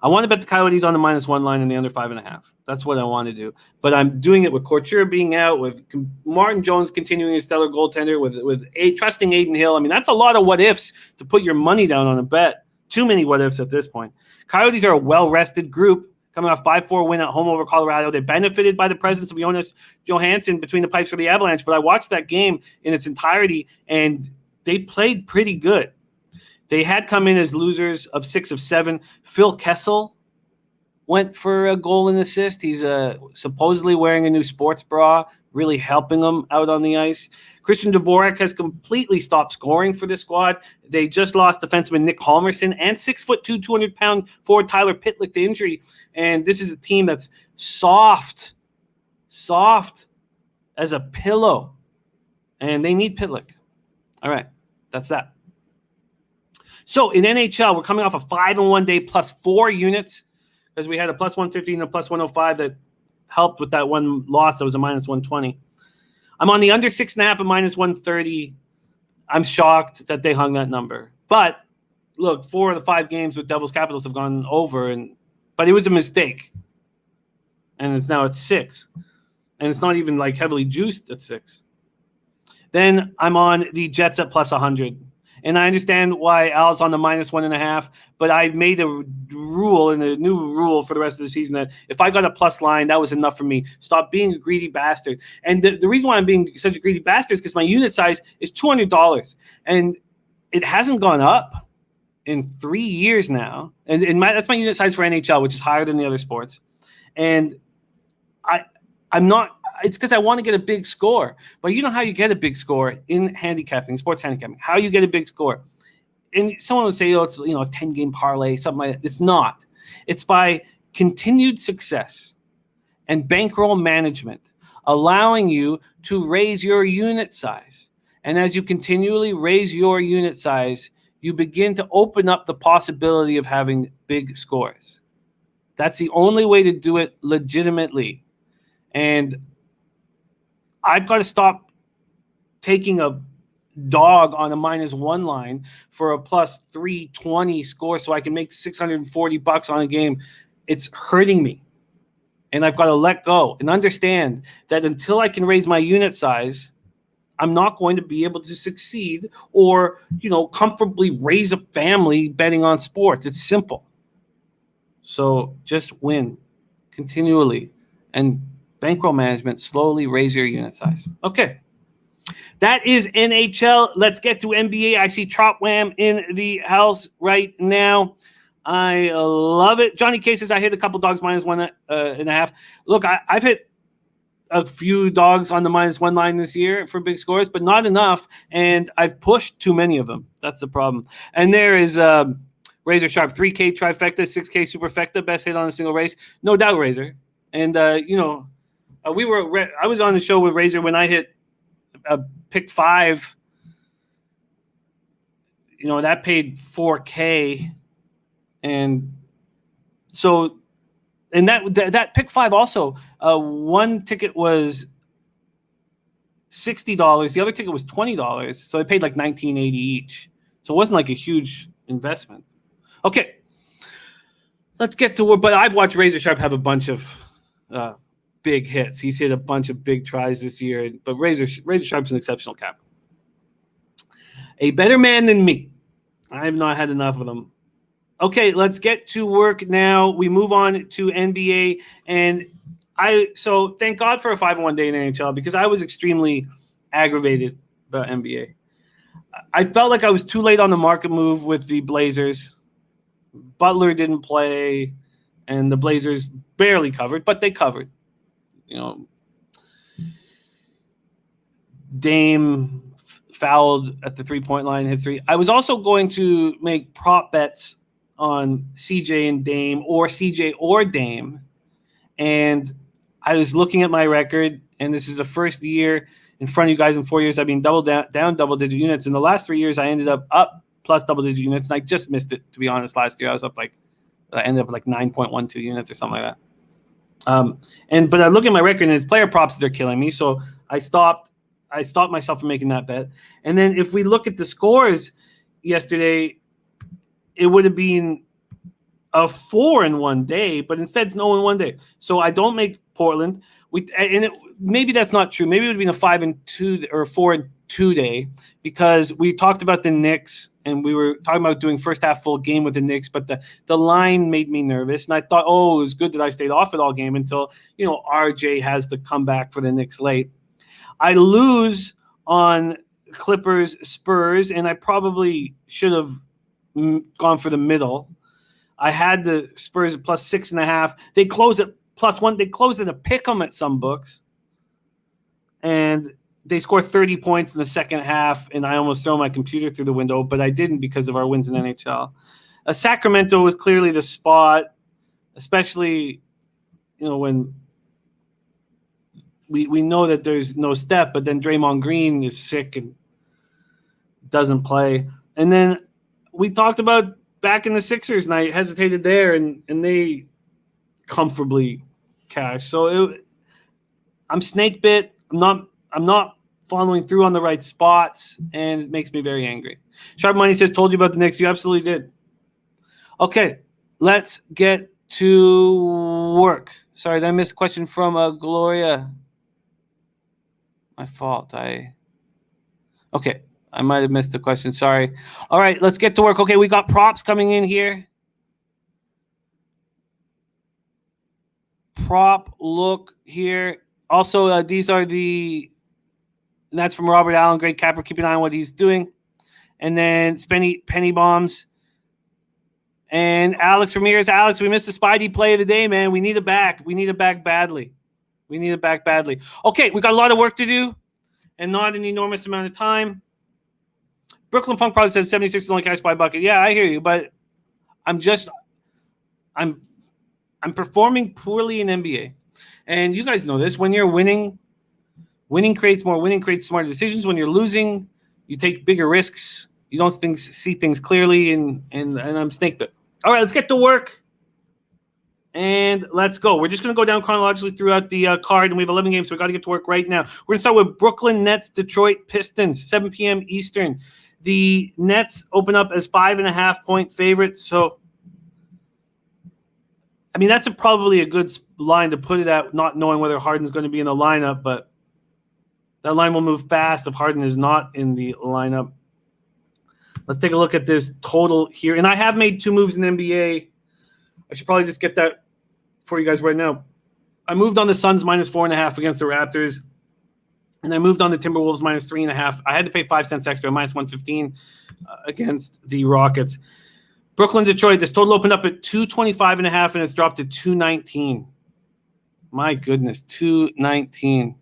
I want to bet the Coyotes on the -1 line and the under 5.5. That's what I want to do. But I'm doing it with Couture being out, with Martin Jones continuing his stellar goaltender, with trusting Aiden Hill. I mean, that's a lot of what-ifs to put your money down on a bet. Too many what-ifs at this point. Coyotes are a well-rested group coming off 5-4 win at home over Colorado. They benefited by the presence of Jonas Johansson between the pipes for the Avalanche, but I watched that game in its entirety, and they played pretty good. They had come in as losers of 6 of 7. Phil Kessel went for a goal and assist. He's supposedly wearing a new sports bra, really helping them out on the ice. Christian Dvorak has completely stopped scoring for this squad. They just lost defenseman Nick Halmerson and 6'2", 200-pound forward Tyler Pitlick to injury. And this is a team that's soft as a pillow. And they need Pitlick. All right, that's that. So in NHL, we're coming off a 5-1 day plus 4 units, because we had a plus 150 and a plus 105 that helped with that one loss that was a minus 120. I'm on the under 6.5 and minus 130. I'm shocked that they hung that number. But look, 4 of the 5 games with Devils Capitals have gone over, but it was a mistake. And it's now at 6. And it's not even like heavily juiced at 6. Then I'm on the Jets at plus 100. And I understand why Al's on the minus 1.5, but I made a rule and a new rule for the rest of the season that if I got a plus line, that was enough for me. Stop being a greedy bastard. And the reason why I'm being such a greedy bastard is because my unit size is $200, and it hasn't gone up. in 3 years now, and that's my unit size for NHL, which is higher than the other sports. And I'm not. It's because I want to get a big score. But you know how you get a big score in handicapping, sports handicapping. How you get a big score, and someone would say, "Oh, it's a 10-game parlay, something like that." It's not. It's by continued success and bankroll management, allowing you to raise your unit size. And as you continually raise your unit size, you begin to open up the possibility of having big scores. That's the only way to do it legitimately. And I've got to stop taking a dog on a -1 line for a plus 320 score so I can make $640 on a game. It's hurting me. And I've got to let go and understand that until I can raise my unit size, I'm not going to be able to succeed or, comfortably raise a family betting on sports. It's simple. So just win continually and bankroll management, slowly raise your unit size. Okay. That is NHL. Let's get to NBA. I see Trop Wham in the house right now. I love it. Johnny K says I hit a couple dogs -1.5. Look, I've hit a few dogs on the -1 line this year for big scores, but not enough. And I've pushed too many of them. That's the problem. And there is Razor Sharp 3K trifecta, 6K superfecta, best hit on a single race. No doubt, Razor. And I was on the show with Razor when I hit pick 5. That paid $4K. And so, and that pick 5 also, one ticket was $60. The other ticket was $20. So I paid like $19.80 each. So it wasn't like a huge investment. Okay. Let's get to work. But I've watched Razor Sharp have a bunch of big hits. He's hit a bunch of big tries this year. But Razor Sharp's an exceptional captain. A better man than me. I have not had enough of them. Okay, let's get to work now. We move on to NBA, and so thank God for a 5-1 day in NHL because I was extremely aggravated about NBA. I felt like I was too late on the market move with the Blazers. Butler didn't play, and the Blazers barely covered, but they covered. Dame fouled at the 3-point line, hit 3. I was also going to make prop bets on CJ and Dame or CJ or Dame. And I was looking at my record, and this is the first year in front of you guys in 4 years I've been down double-digit units. In the last 3 years, I ended up plus double-digit units, and I just missed it, to be honest. Last year, I ended up like 9.12 units or something like that. But I look at my record, and it's player props that are killing me, so I stopped myself from making that bet. And then if we look at the scores yesterday, it would have been a 4 in one day, but instead it's 0 in one day. So I don't make Portland. Maybe that's not true. Maybe it would have been a 5 in 2 or 4 in 2 day because we talked about the Knicks and we were talking about doing first half full game with the Knicks, but the line made me nervous. And I thought, it was good that I stayed off it all game until, RJ has the comeback for the Knicks late. I lose on Clippers Spurs, and I probably should have gone for the middle. I had the Spurs at plus 6.5. They closed at +1. They closed at a pick 'em at some books. And they scored 30 points in the second half, and I almost threw my computer through the window, but I didn't because of our wins in NHL. Sacramento was clearly the spot, especially, when we know that there's no Steph, but then Draymond Green is sick and doesn't play. And then we talked about back in the Sixers, and I hesitated there, and they comfortably cashed. So I'm snake bit. I'm not following through on the right spots, and it makes me very angry. Sharp Money says, told you about the Knicks. You absolutely did. Okay, let's get to work. Sorry, did I miss a question from Gloria? My fault. Okay. I might have missed the question. Sorry. All right, let's get to work. Okay, we got props coming in here. Prop look here. Also, these are that's from Robert Allen, great capper. Keep an eye on what he's doing. And then penny bombs. And Alex Ramirez. Alex, we missed the Spidey play of the day, man. We need it back. We need it back badly. Okay, we got a lot of work to do and not an enormous amount of time. Brooklyn Funk probably says 76 is only cash by a bucket. Yeah, I hear you, but I'm performing poorly in NBA. And you guys know this. When you're winning creates more. Winning creates smarter decisions. When you're losing, you take bigger risks. You don't see things clearly, and I'm snake bit. All right, let's get to work. And let's go. We're just going to go down chronologically throughout the card, and we have 11 games, so we got to get to work right now. We're going to start with Brooklyn Nets, Detroit Pistons, 7 p.m. Eastern. The Nets open up as 5.5-point favorites, so I mean that's probably a good line to put it at, not knowing whether Harden's going to be in the lineup, but that line will move fast if Harden is not in the lineup. Let's take a look at this total here, and I have made 2 moves in the NBA. I should probably just get that for you guys right now. I moved on the Suns -4.5 against the Raptors, and I moved on the Timberwolves -3.5. I had to pay 5 cents extra, -115 against the Rockets. Brooklyn, Detroit, this total opened up at 225.5, and it's dropped to 219. My goodness, 219.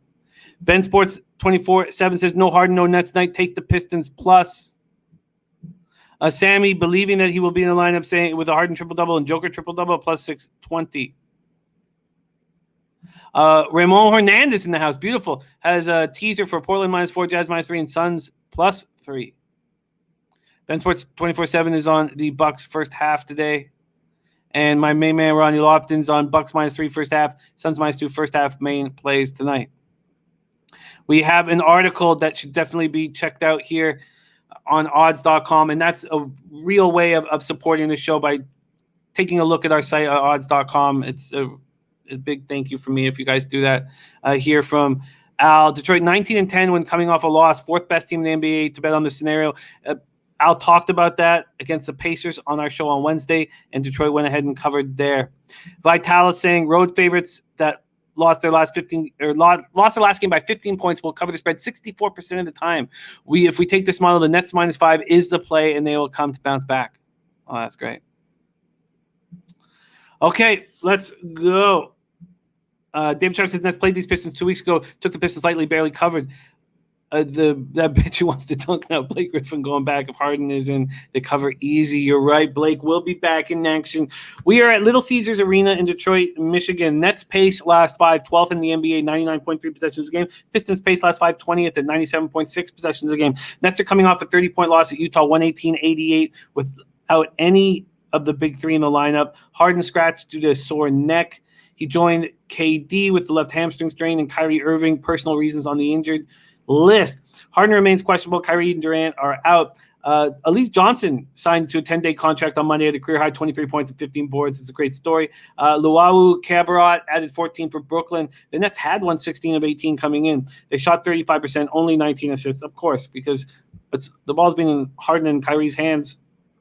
Ben Sports 24/7 says, no Harden, no Nets tonight. Take the Pistons plus. Sammy, believing that he will be in the lineup, saying with a Harden triple-double and Joker triple-double, plus 620. Ramon Hernandez in the house, beautiful, has a teaser for Portland -4, Jazz -3, and Suns +3. Ben Sports 24/7 is on the Bucks first half today. And my main man, Ronnie Lofton's on Bucks -3 first half, Suns -2 first half main plays tonight. We have an article that should definitely be checked out here on odds.com, and that's a real way of supporting the show by taking a look at our site at odds.com. It's a big thank you for me if you guys do that. Here from Al. Detroit 19-10 when coming off a loss, 4th best team in the NBA to bet on the scenario. Al talked about that against the Pacers on our show on Wednesday, and Detroit went ahead and covered there. Vitalis saying road favorites that lost their last game by 15 points will cover the spread 64% of the time. If we take this model, the Nets -5 is the play, and they will come to bounce back. Oh, that's great. Okay, let's go. David Sharp says Nets played these Pistons 2 weeks ago, took the Pistons lightly, barely covered. That bitch who wants to dunk now, Blake Griffin going back. If Harden is in, they cover easy. You're right. Blake will be back in action. We are at Little Caesars Arena in Detroit, Michigan. Nets pace last 5, 12th in the NBA, 99.3 possessions a game. Pistons pace last 5, 20th at 97.6 possessions a game. Nets are coming off a 30-point loss at Utah, 118-88, without any of the big 3 in the lineup. Harden scratched due to a sore neck. He joined KD with the left hamstring strain, and Kyrie Irving, personal reasons on the injured list. Harden remains questionable. Kyrie and Durant are out. Elise Johnson signed to a 10-day contract on Monday at a career-high 23 points and 15 boards. It's a great story. Luau Cabarrot added 14 for Brooklyn. The Nets had 116 of 18 coming in. They shot 35%, only 19 assists, of course, because the ball's been in Harden and Kyrie's hands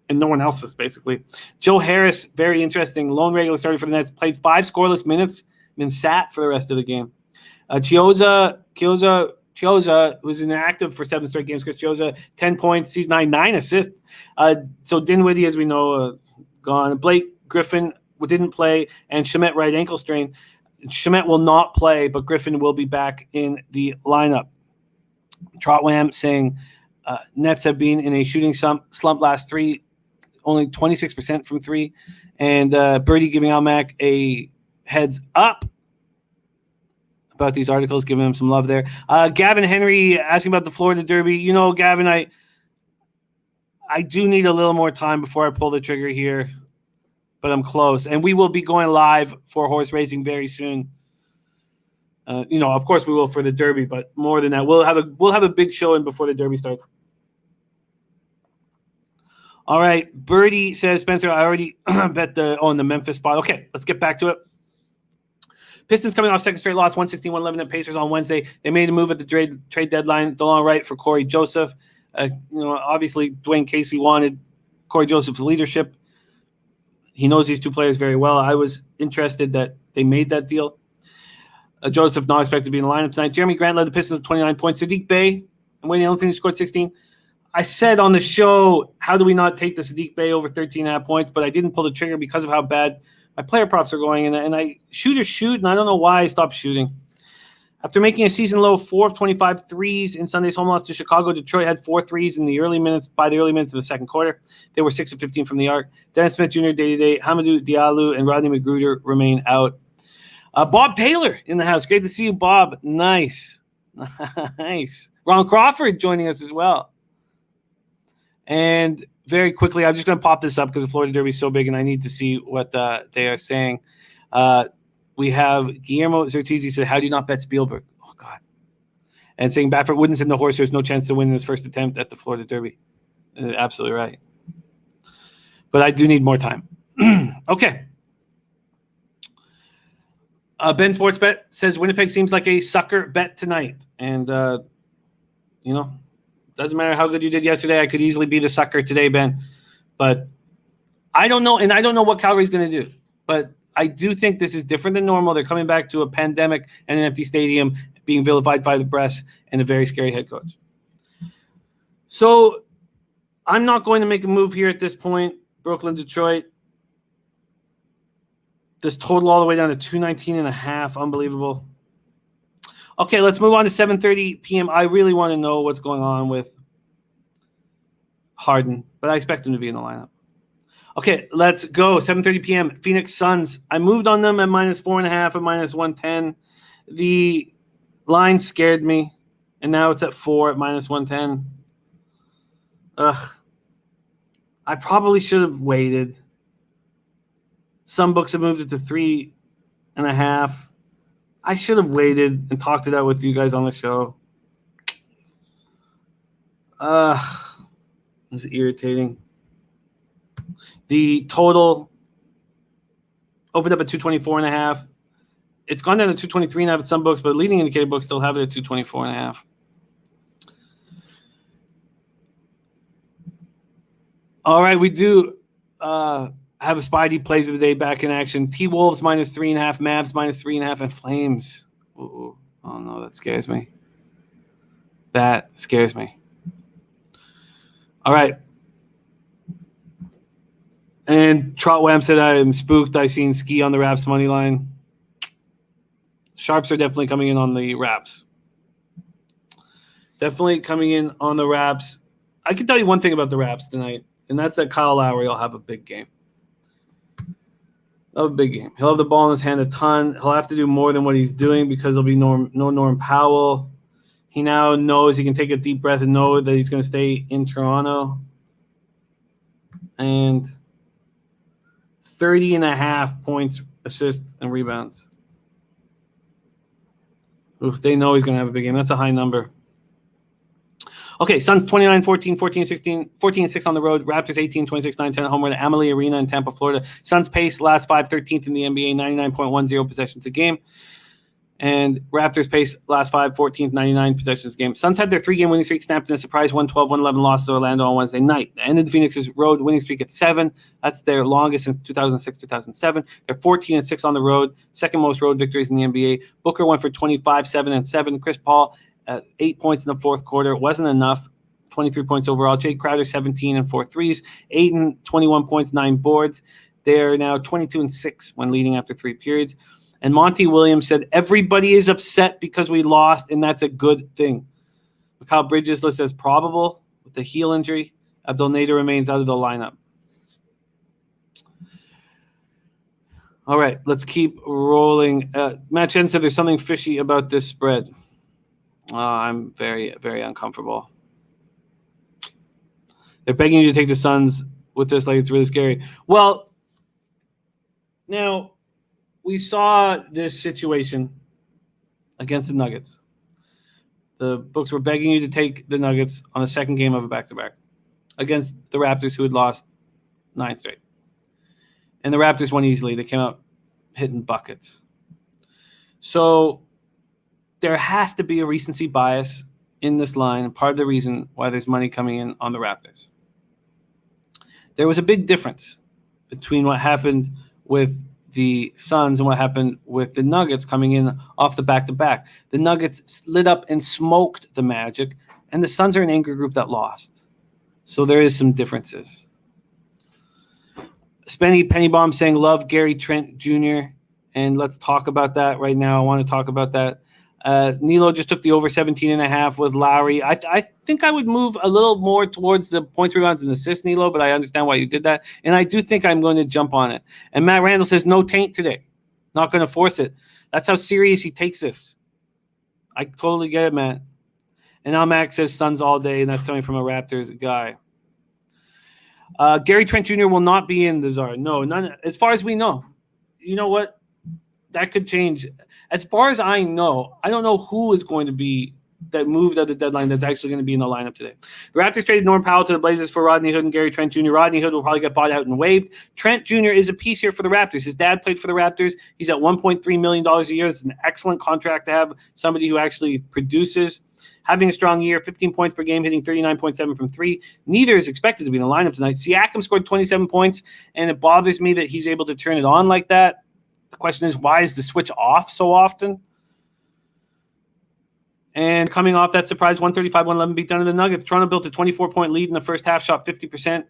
and no one else's, basically. Joe Harris, very interesting. Lone regular starter for the Nets. Played 5 scoreless minutes, then sat for the rest of the game. Chioza, who's inactive for 7 straight games. Chris Chioza, 10 points, season 9 assists. So Dinwiddie, as we know, gone. Blake Griffin didn't play, and Shamet right ankle strain. Shamet will not play, but Griffin will be back in the lineup. Trotwam saying Nets have been in a shooting slump last 3, only 26% from 3. And Birdie giving Almac a heads up about these articles, giving him some love there. Gavin Henry asking about the Florida Derby. You know, Gavin, I do need a little more time before I pull the trigger here, but I'm close. And we will be going live for horse racing very soon. Of course we will for the Derby, but more than that, we'll have a big showing before the Derby starts. All right, Birdie says, Spencer, I already bet on the Memphis spot. Okay, let's get back to it. Pistons coming off second straight loss, 116-111 at Pacers on Wednesday. They made a move at the trade deadline. DeLon Wright for Corey Joseph. Obviously, Dwayne Casey wanted Corey Joseph's leadership. He knows these 2 players very well. I was interested that they made that deal. Joseph not expected to be in the lineup tonight. Jeremy Grant led the Pistons with 29 points. Sadiq Bey, I'm waiting. I don't think he scored 16. I said on the show, how do we not take the Sadiq Bey over 13.5 points? But I didn't pull the trigger because of how bad my player props are going. And I shoot, and I don't know why I stopped shooting. After making a season-low 4 of 25 threes in Sunday's home loss to Chicago, Detroit had 4 threes in the early minutes of the second quarter. They were 6 of 15 from the arc. Dennis Smith Jr. day-to-day, Hamidou Diallo, and Rodney Magruder remain out. Bob Taylor in the house. Great to see you, Bob. Nice. Nice. Ron Crawford joining us as well. And very quickly, I'm just going to pop this up because the Florida Derby is so big and I need to see what they are saying. We have Guillermo Zertizzi said, how do you not bet Spielberg? Oh, God. And saying Baffert wouldn't send the horse. There's no chance to win his first attempt at the Florida Derby. Absolutely right. But I do need more time. Okay. Ben Sportsbet says Winnipeg seems like a sucker bet tonight. And, doesn't matter how good you did yesterday. I could easily be the sucker today, Ben. But I don't know. And I don't know what Calgary's going to do. But I do think this is different than normal. They're coming back to a pandemic and an empty stadium, being vilified by the press, and a very scary head coach. So I'm not going to make a move here at this point. Brooklyn, Detroit. This total all the way down to 219.5. Unbelievable. Okay, let's move on to 7:30 p.m. I really want to know what's going on with Harden, but I expect him to be in the lineup. Okay, let's go. 7:30 p.m. Phoenix Suns. I moved on them at -4.5 at -110. The line scared me, and now it's at 4 at -110. Ugh. I probably should have waited. Some books have moved it to 3.5. I should have waited and talked it out with you guys on the show. It's irritating. The total opened up at 224.5. It's gone down to 223.5 at some books, but leading indicator books still have it at 224.5. All right, we do have a Spidey plays of the day back in action. T-Wolves -3.5, Mavs -3.5, and Flames. Ooh. Oh, no, that scares me. That scares me. All right. And Trotwam said, I am spooked. I seen Ski on the Raps money line. Sharps are definitely coming in on the Raps. Definitely coming in on the Raps. I can tell you one thing about the Raps tonight, and that's that Kyle Lowry will have a big game. He'll have a big game. He'll have the ball in his hand a ton. He'll have to do more than what he's doing because there'll be no Norm Powell. He now knows he can take a deep breath and know that he's going to stay in Toronto. And 30.5 points, assists, and rebounds. Oof, they know he's going to have a big game. That's a high number. Okay, Suns 29-14, 14-16, 14-6 on the road. Raptors 18, 26, 9-10 at home. We're at the Amalie Arena in Tampa, Florida. Suns pace last 5, 13th in the NBA, 99.10 possessions a game. And Raptors pace last 5, 14th, 99 possessions a game. Suns had their 3-game winning streak snapped in a surprise 112-111 loss to Orlando on Wednesday night. They ended Phoenix's road winning streak at 7. That's their longest since 2006-2007. They're 14-6 on the road, second most road victories in the NBA. Booker went for 25, 7, and 7. Chris Paul 8 points in the fourth quarter. It wasn't enough. 23 points overall. Jake Crowder, 17 and 4 threes. Ayton, 21 points, 9 boards. They're now 22-6 when leading after 3 periods. And Monty Williams said, everybody is upset because we lost, and that's a good thing. Mikal Bridges listed as probable with the heel injury. Abdel Nader remains out of the lineup. All right, let's keep rolling. Matt Chen said there's something fishy about this spread. I'm very, very uncomfortable. They're begging you to take the Suns with this like it's really scary. Well, now we saw this situation against the Nuggets. The books were begging you to take the Nuggets on the second game of a back-to-back against the Raptors, who had lost 9 straight. And the Raptors won easily. They came out hitting buckets. So there has to be a recency bias in this line, and part of the reason why there's money coming in on the Raptors. There was a big difference between what happened with the Suns and what happened with the Nuggets coming in off the back-to-back. The Nuggets lit up and smoked the Magic, and the Suns are an angry group that lost. So there is some differences. Spenny Pennybomb saying love Gary Trent Jr. And let's talk about that right now. I want to talk about that. Nilo just took the over 17.5 with Lowry. I think I would move a little more towards the points, rebounds, and assists, Nilo, but I understand why you did that. And I do think I'm going to jump on it. And Matt Randall says no taint today. Not going to force it. That's how serious he takes this. I totally get it, Matt. And now Max says Suns all day, and that's coming from a Raptors guy. Gary Trent Jr. will not be in the Czar. No, none. As far as we know. You know what? That could change. As far as I know, I don't know who is going to be that moved at the deadline that's actually going to be in the lineup today. The Raptors traded Norm Powell to the Blazers for Rodney Hood and Gary Trent Jr. Rodney Hood will probably get bought out and waived. Trent Jr. is a piece here for the Raptors. His dad played for the Raptors. He's at $1.3 million a year. It's an excellent contract to have somebody who actually produces. Having a strong year, 15 points per game, hitting 39.7 from three. Neither is expected to be in the lineup tonight. Siakam scored 27 points, and it bothers me that he's able to turn it on like that. The question is, why is the switch off so often? And coming off that surprise 135-111 beatdown of the Nuggets, Toronto built a 24-point lead in the first half, shot 50%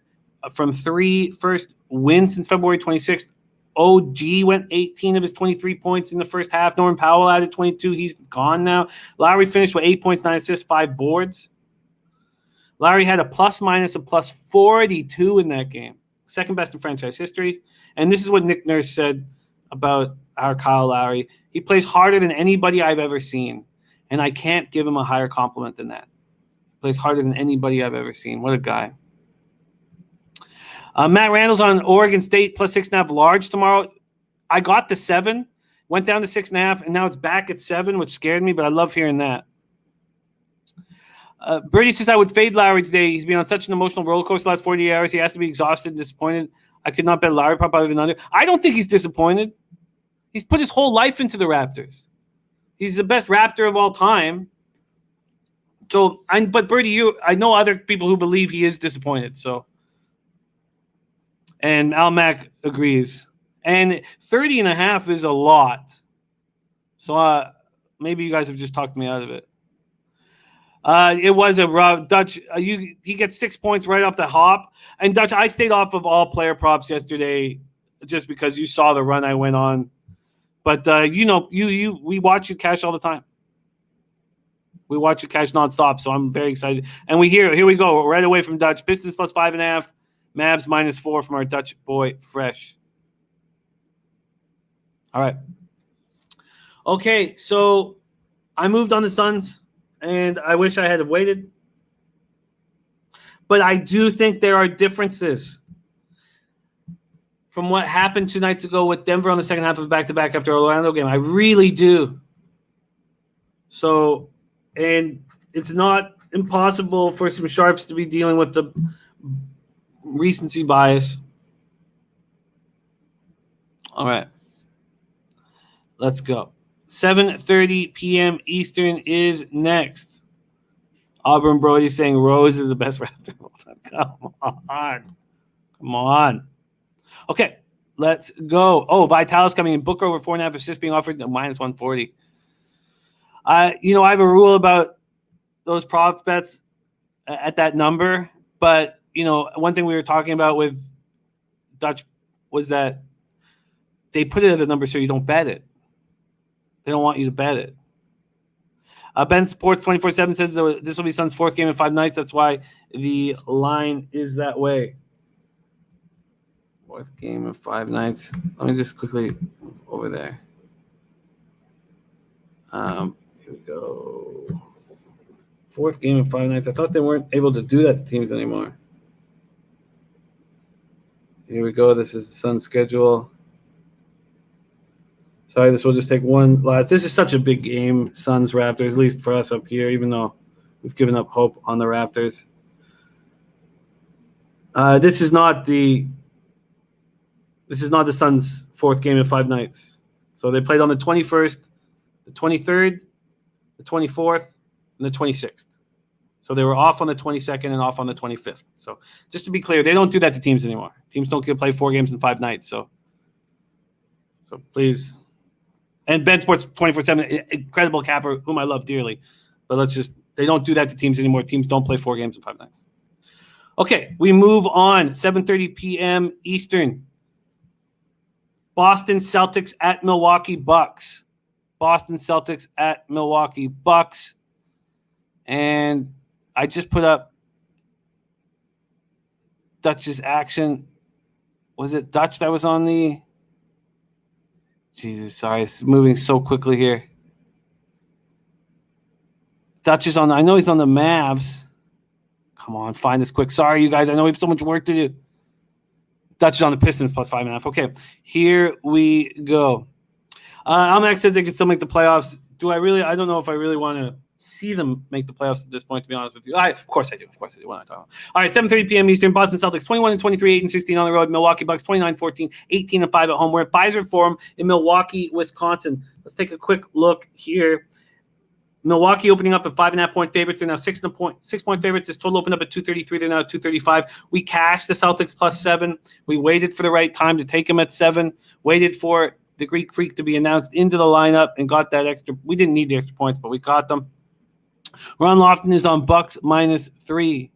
from three. First win since February 26th. OG went 18 of his 23 points in the first half. Norman Powell added 22. He's gone now. Lowry finished with 8 points, 9 assists, 5 boards. Lowry had a plus-minus of plus 42 in that game. Second best in franchise history. And this is what Nick Nurse said about our Kyle Lowry. He plays harder than anybody I've ever seen, and I can't give him a higher compliment than that. He plays harder than anybody I've ever seen. What a guy. Matt Randall's on Oregon State plus 6.5 large tomorrow. I got the 7, went down to 6.5, and now it's back at 7, which scared me, but I love hearing that. Birdie says I would fade Lowry today. He's been on such an emotional roller coaster the last 48 hours. He has to be exhausted and disappointed. I could not bet Lowry prop other than under. I don't think he's disappointed. He's put his whole life into the Raptors. He's the best Raptor of all time. So, but Birdie, I know other people who believe he is disappointed. So, and Al Mack agrees. And 30.5 is a lot. So maybe you guys have just talked me out of it. It was a rough Dutch. He gets 6 points right off the hop. And Dutch, I stayed off of all player props yesterday just because you saw the run I went on. But we watch you cash all the time. We watch you cash nonstop, so I'm very excited. And here we go right away from Dutch. Pistons plus 5.5, Mavs -4 from our Dutch boy Fresh. All right. Okay, so I moved on the Suns, and I wish I had waited. But I do think there are differences from what happened 2 nights ago with Denver on the second half of back-to-back after Orlando game. I really do. So, and it's not impossible for some sharps to be dealing with the recency bias. All right. Let's go. 7:30 p.m. Eastern is next. Auburn Brody saying Rose is the best Raptor of all time. Come on. Okay, let's go. Oh, Vitalis coming in. Booker over 4.5 assists being offered at -140. I have a rule about those prop bets at that number, but one thing we were talking about with Dutch was that they put it at the number so you don't bet it. They don't want you to bet it. Ben Sports 24/7 says this will be Suns' 4th game in 5 nights. That's why the line is that way. 4th game in 5 nights. Let me just quickly move over there. Here we go. 4th game in 5 nights. I thought they weren't able to do that to teams anymore. Here we go. This is the Suns' schedule. Sorry, this will just take one last. This is such a big game, Suns Raptors, at least for us up here, even though we've given up hope on the Raptors. This is not the Suns' 4th game in 5 nights. So they played on the 21st, the 23rd, the 24th, and the 26th. So they were off on the 22nd and off on the 25th. So just to be clear, they don't do that to teams anymore. Teams don't get to play 4 games in 5 nights. So please. And Ben Sports 24/7, incredible capper, whom I love dearly. But they don't do that to teams anymore. Teams don't play 4 games in 5 nights. Okay, we move on. 7:30 p.m. Eastern. Boston Celtics at Milwaukee Bucks. Boston Celtics at Milwaukee Bucks. And I just put up Dutch's action. Was it Dutch that was on the... Jesus, sorry. It's moving so quickly here. Dutch is on... I know he's on the Mavs. Come on, find this quick. Sorry, you guys. I know we have so much work to do. Dutch is on the Pistons plus 5.5. Okay, here we go. Almanac says they can still make the playoffs. I don't know if I really want to see them make the playoffs at this point, to be honest with you. Of course I do. What am I talking about? All right, 7:30 p.m. Eastern. Boston Celtics 21-23, 8-16 on the road. Milwaukee Bucks 29-14, 18-5 at home. We're at Pfizer Forum in Milwaukee, Wisconsin. Let's take a quick look here. Milwaukee opening up at 5.5-point favorites. They're now 6-point favorites. This total opened up at 233. They're now at 235. We cashed the Celtics plus 7. We waited for the right time to take them at 7. Waited for the Greek Freak to be announced into the lineup and got that extra. We didn't need the extra points, but we got them. Ron Lofton is on Bucks minus 3.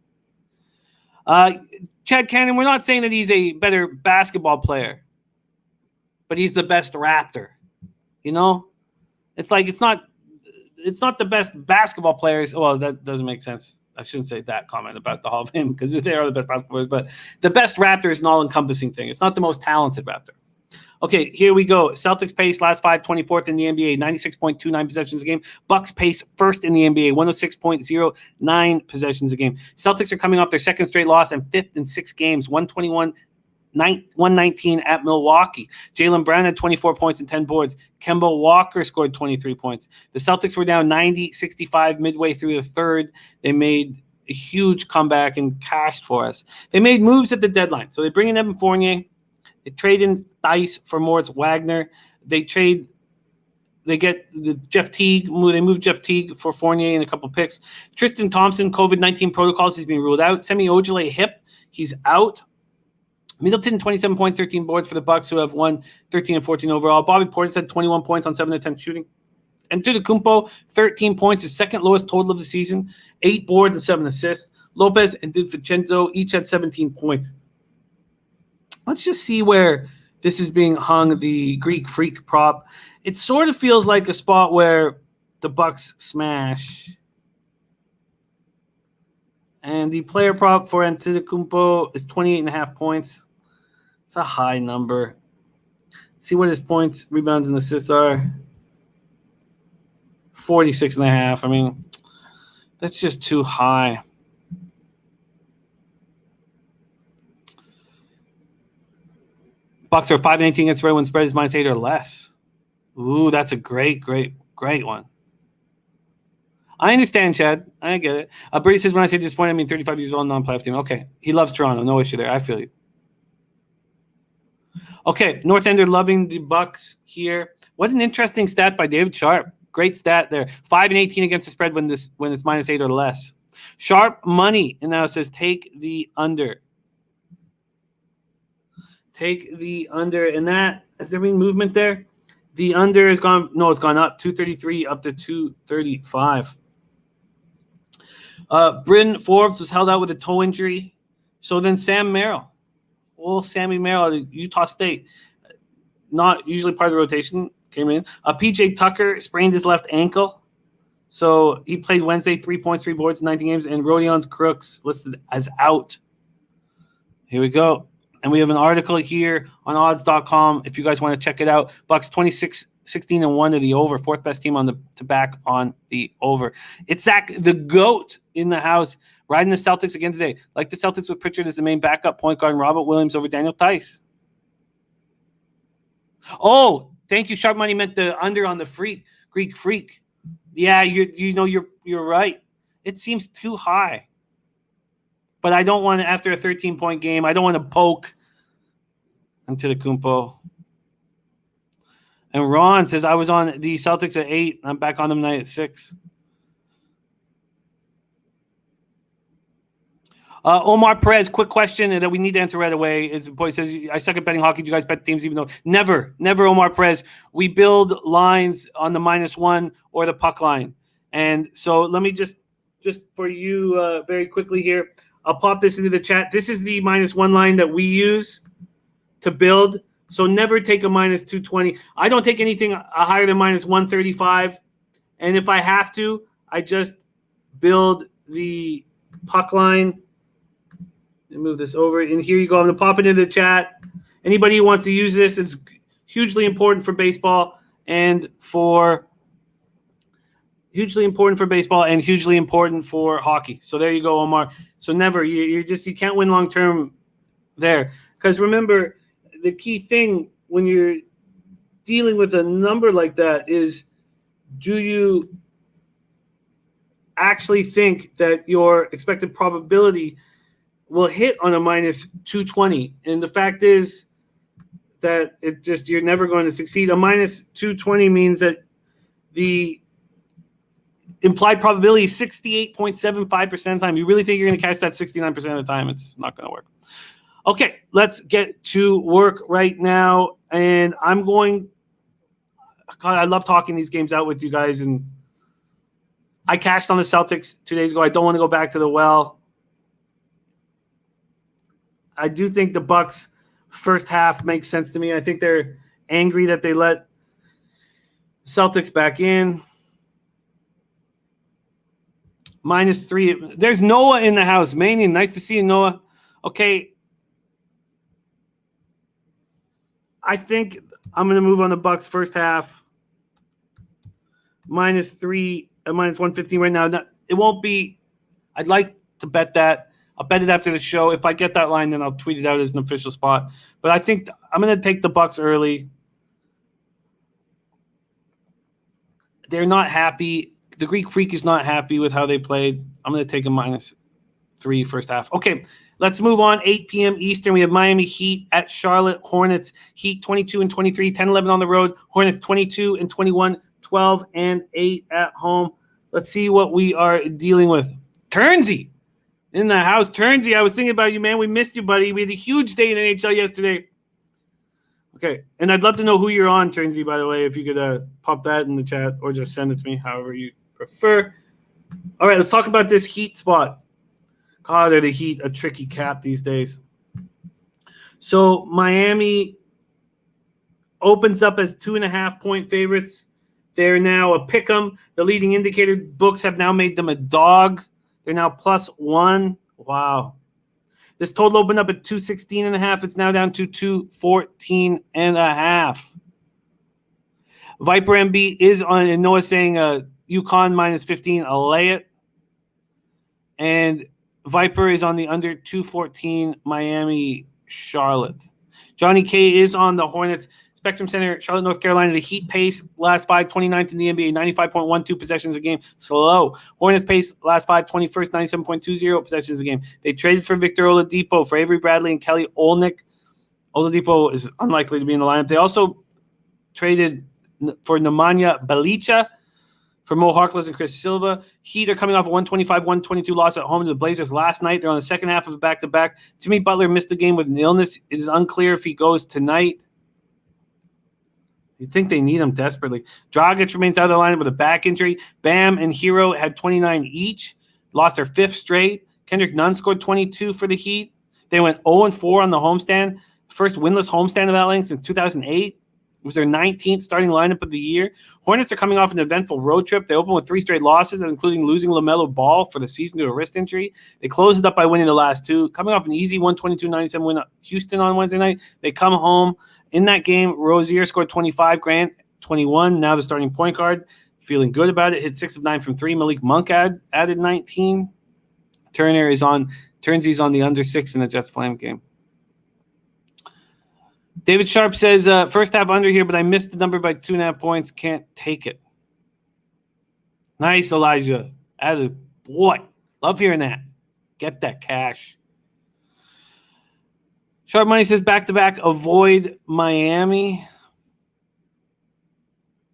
Chad Cannon, we're not saying that he's a better basketball player, but he's the best Raptor. You know? It's like it's not the best basketball players. Well, that doesn't make sense. I shouldn't say that comment about the Hall of Fame because they are the best basketball players, but the best Raptor is an all-encompassing thing. It's not the most talented Raptor. Okay, here we go. Celtics pace last 5, 24th in the NBA, 96.29 possessions a game. Bucks pace first in the NBA, 106.09 possessions a game. Celtics are coming off their second straight loss and fifth in 6 games, 119 at Milwaukee. Jaylen Brown had 24 points and 10 boards. Kemba Walker scored 23 points. The Celtics were down 90-65 midway through the third. They made a huge comeback and cashed for us. They made moves at the deadline. So they bring in Evan Fournier. They trade in Dice for Moritz Wagner. They get the Jeff Teague. They moved Jeff Teague for Fournier and a couple picks. Tristan Thompson, COVID-19 protocols. He's been ruled out. Semi Ojeleye hip. He's out. Middleton, 27 points, 13 boards for the Bucks, who have won 13 and 14 overall. Bobby Portis had 21 points on 7 of 10 shooting. And Antetokounmpo, 13 points, his second lowest total of the season, 8 boards and 7 assists. Lopez and DiVincenzo each had 17 points. Let's just see where this is being hung, the Greek Freak prop. It sort of feels like a spot where the Bucks smash. And the player prop for Antetokounmpo is 28.5 points. It's a high number. Let's see what his points, rebounds, and assists are. 46.5. I mean, that's just too high. Bucks are 5-18 against spread when spread is -8 or less. Ooh, that's a great one. I understand, Chad. I get it. Brady says, when I say disappointed, I mean 35 years old, non-playoff team. Okay. He loves Toronto. No issue there. I feel you. Okay. North Ender loving the Bucks here. What an interesting stat by David Sharp. Great stat there. 5-18 against the spread when it's -8 or less. Sharp money. And now it says take the under. Take the under. And that, has there been movement there? The under has gone, no, it's gone up. 233 up to 235. Bryn Forbes was held out with a toe injury. So then Sam Merrill. Well, Sammy Merrill at Utah State. Not usually part of the rotation. Came in. PJ Tucker sprained his left ankle. So he played Wednesday, 3 points, 3 boards, 19 games. And Rodion Crooks listed as out. Here we go. And we have an article here on odds.com if you guys want to check it out. Bucks 16-1 to the over. 4th best team to back on the over. It's Zach, the GOAT, in the house, riding the Celtics again today. Like the Celtics with Pritchard as the main backup point guard and Robert Williams over Daniel Tice. Oh, thank you. Sharp money meant the under on the Greek Freak. Yeah, you're right. It seems too high. But I don't want to, after a 13-point game, I don't want to poke Antetokounmpo. And Ron says, I was on the Celtics at 8. I'm back on them tonight at 6. Omar Perez, quick question that we need to answer right away. He says, I suck at betting hockey. Do you guys bet teams even though? Never, Omar Perez. We build lines on the -1 or the puck line. And so let me just for you very quickly here. I'll pop this into the chat. This is the -1 line that we use to build. So never take a -220. I don't take anything higher than -135. And if I have to, I just build the puck line. And move this over. And here you go. I'm going to pop it into the chat. Anybody who wants to use this, it's hugely important for baseball and hugely important for hockey. So there you go, Omar. So never, you can't win long term there. Because remember, the key thing when you're dealing with a number like that is, do you actually think that your expected probability will hit on a -220? And the fact is that you're never going to succeed. A -220 means that the implied probability is 68.75% of the time. You really think you're going to catch that 69% of the time? It's not going to work. Okay, let's get to work right now. And I love talking these games out with you guys. And I cashed on the Celtics 2 days ago. I don't want to go back to the well. I do think the Bucks first half makes sense to me. I think they're angry that they let Celtics back in. -3. There's Noah in the house. Manian, nice to see you, Noah. Okay. I think I'm going to move on the Bucks first half. -3 at -115 right now. It won't be. I'd like to bet that. I'll bet it after the show. If I get that line, then I'll tweet it out as an official spot. But I think I'm going to take the Bucks early. They're not happy. The Greek Freak is not happy with how they played. I'm going to take a -3 first half. Okay, let's move on. 8 p.m. Eastern. We have Miami Heat at Charlotte Hornets. Heat 22-23, 10-11 on the road. Hornets 22-21, 12-8 at home. Let's see what we are dealing with. Turnsey in the house. Turnsey, I was thinking about you, man. We missed you, buddy. We had a huge day in NHL yesterday. Okay, and I'd love to know who you're on, Turnsey, by the way, if you could pop that in the chat or just send it to me, however you prefer. All right, let's talk about this Heat spot. God, are the Heat a tricky cap these days. So Miami opens up as 2.5-point favorites. They're now a pick 'em. The leading indicator books have now made them a dog. They're now +1. Wow. This total opened up at 216.5. It's now down to 214.5. Viper MB is on, and Noah saying UConn -15. I'll lay it. And Viper is on the under 214 Miami Charlotte. Johnny K is on the Hornets. Spectrum Center, Charlotte, North Carolina. The Heat pace last 5, 29th in the NBA, 95.12 possessions a game. Slow. Hornets pace last 5, 21st, 97.20 possessions a game. They traded for Victor Oladipo, for Avery Bradley, and Kelly Olynyk. Oladipo is unlikely to be in the lineup. They also traded for Nemanja Bjelica, for Mo Harkless and Chris Silva. Heat are coming off a 125-122 loss at home to the Blazers last night. They're on the second half of a back-to-back. Jimmy Butler missed the game with an illness. It is unclear if he goes tonight. You think they need him desperately. Dragic remains out of the lineup with a back injury. Bam and Hero had 29 each. Lost their 5th straight. Kendrick Nunn scored 22 for the Heat. They went 0-4 on the homestand. First winless homestand of that length since 2008. It was their 19th starting lineup of the year. Hornets are coming off an eventful road trip. They opened with 3 straight losses, including losing LaMelo Ball for the season to a wrist injury. They closed it up by winning the last 2. Coming off an easy 122-97 win at Houston on Wednesday night. They come home. In that game, Rozier scored 25, Grant 21. Now the starting point guard. Feeling good about it. Hit 6 of 9 from 3. Malik Monk added 19. Turnsey's on the under 6 in the Jets Flames game. David Sharp says, first half under here, but I missed the number by 2.5 points. Can't take it. Nice, Elijah. Boy, love hearing that. Get that cash. Sharp Money says, back-to-back, avoid Miami.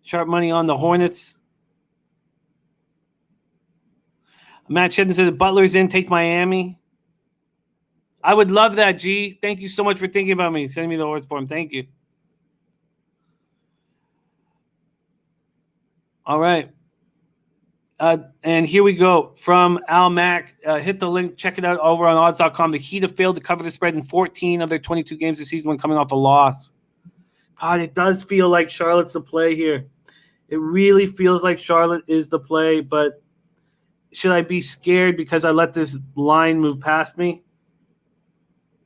Sharp Money on the Hornets. Matt Shedden says, Butler's in, take Miami. I would love that, G. Thank you so much for thinking about me. Sending me the horse form. Thank you. All right. And here we go from Al Mack. Hit the link. Check it out over on odds.com. The Heat have failed to cover the spread in 14 of their 22 games this season when coming off a loss. God, it does feel like Charlotte's the play here. It really feels like Charlotte is the play, but should I be scared because I let this line move past me?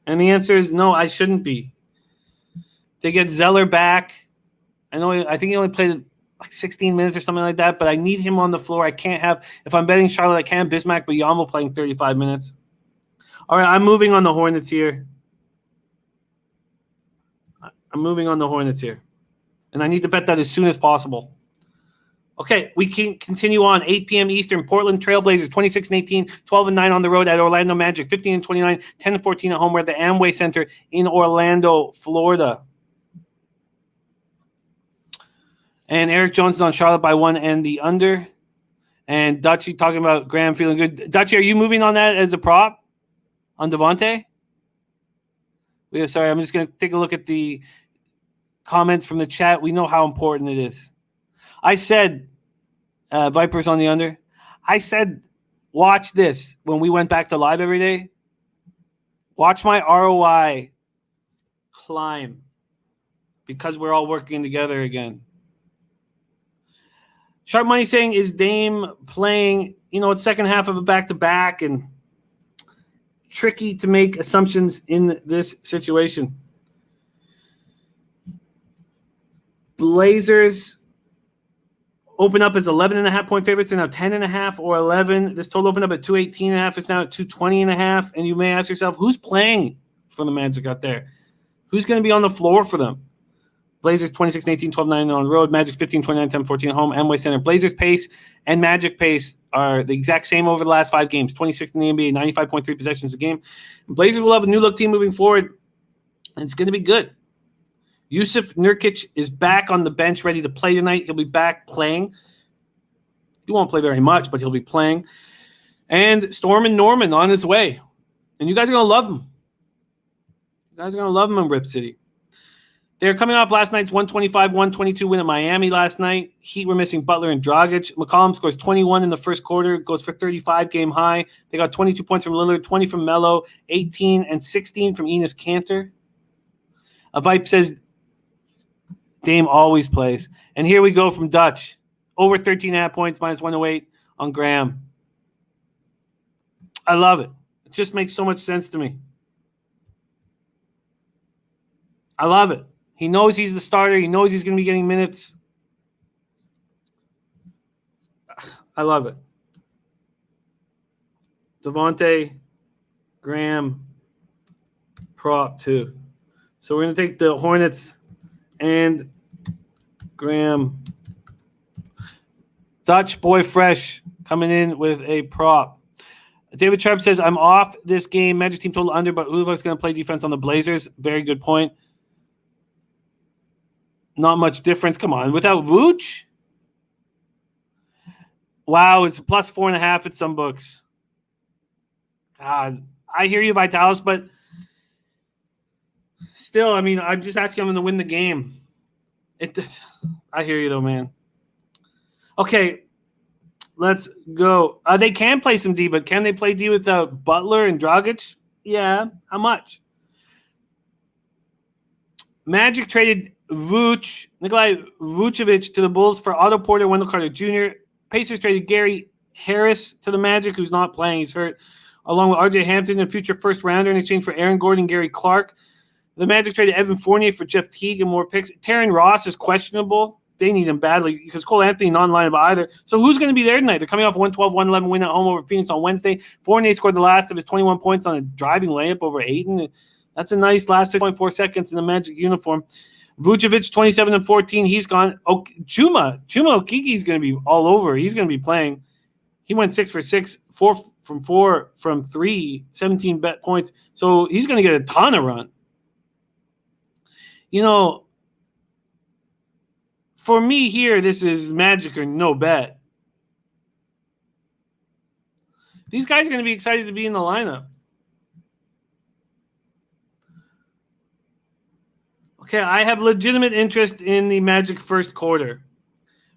And the answer is no, I shouldn't be. They get Zeller back. I think he only played like 16 minutes or something like that, but I need him on the floor. I can't have, if I'm betting Charlotte, I can't have Bismack Biyombo playing 35 minutes. All right, I'm moving on the Hornets here. And I need to bet that as soon as possible. Okay, we can continue on. 8 p.m. Eastern, Portland Trailblazers, 26-18, 12-9 on the road at Orlando Magic, 15-29, 10-14 at home. We're at the Amway Center in Orlando, Florida. And Eric Jones is on Charlotte by 1 and the under. And Dutchy talking about Graham feeling good. Dutchy, are you moving on that as a prop on Devontae? Sorry, I'm just going to take a look at the comments from the chat. We know how important it is. I said Vipers on the under. I said watch this when we went back to live every day. Watch my ROI climb because we're all working together again. Sharp Money saying, is Dame playing, it's second half of a back-to-back and tricky to make assumptions in this situation. Blazers open up as 11.5-point favorites. They're now 10.5 or 11. This total opened up at 218.5. It's now at 220.5. And you may ask yourself, who's playing for the Magic out there? Who's going to be on the floor for them? Blazers 26-18, 12-9 on the road. Magic 15-29, 10-14 home. Amway Center. Blazers pace and Magic pace are the exact same over the last 5 games. 26th in the NBA, 95.3 possessions a game. Blazers will have a new look team moving forward. And it's going to be good. Yusuf Nurkic is back on the bench, ready to play tonight. He'll be back playing. He won't play very much, but he'll be playing. And Storm and Norman on his way. And you guys are going to love him. You guys are going to love him in Rip City. They're coming off last night's 125-122 win at Miami last night. Heat were missing Butler and Dragic. McCollum scores 21 in the first quarter, goes for 35 game high. They got 22 points from Lillard, 20 from Melo, 18 and 16 from Enes Kanter. A Vipe says Dame always plays. And here we go from Dutch. Over 13.5 points, minus 108 on Graham. I love it. It just makes so much sense to me. I love it. He knows he's the starter. He knows he's going to be getting minutes. I love it. Devontae, Graham, prop 2. So we're going to take the Hornets and Graham. Dutch Boy Fresh coming in with a prop. David Sharp says, I'm off this game. Magic team total under, but Uluvak's going to play defense on the Blazers. Very good point. Not much difference. Come on. Without Vooch? Wow, it's plus 4.5 at some books. God, I hear you, Vitalis, but still, I mean, I'm just asking them to win the game. I hear you, though, man. Okay, let's go. They can play some D, but can they play D without Butler and Dragic? Yeah. How much? Magic traded Nikolai Vucevic to the Bulls for Otto Porter, Wendell Carter Jr. Pacers traded Gary Harris to the Magic, who's not playing. He's hurt, along with R.J. Hampton and future first-rounder in exchange for Aaron Gordon and Gary Clark. The Magic traded Evan Fournier for Jeff Teague and more picks. Taron Ross is questionable. They need him badly because Cole Anthony non-lineable either. So who's going to be there tonight? They're coming off a 112-111 win at home over Phoenix on Wednesday. Fournier scored the last of his 21 points on a driving layup over Ayton. That's a nice last 6.4 seconds in the Magic uniform. Vucevic, 27 and 14. He's gone. Oh, Chuma Okeke's going to be all over. He's going to be playing. He went 6 for 6, 4 from 4 from 3, 17 bet points. So he's going to get a ton of run. For me here, this is Magic or no bet. These guys are going to be excited to be in the lineup. Okay, I have legitimate interest in the Magic first quarter,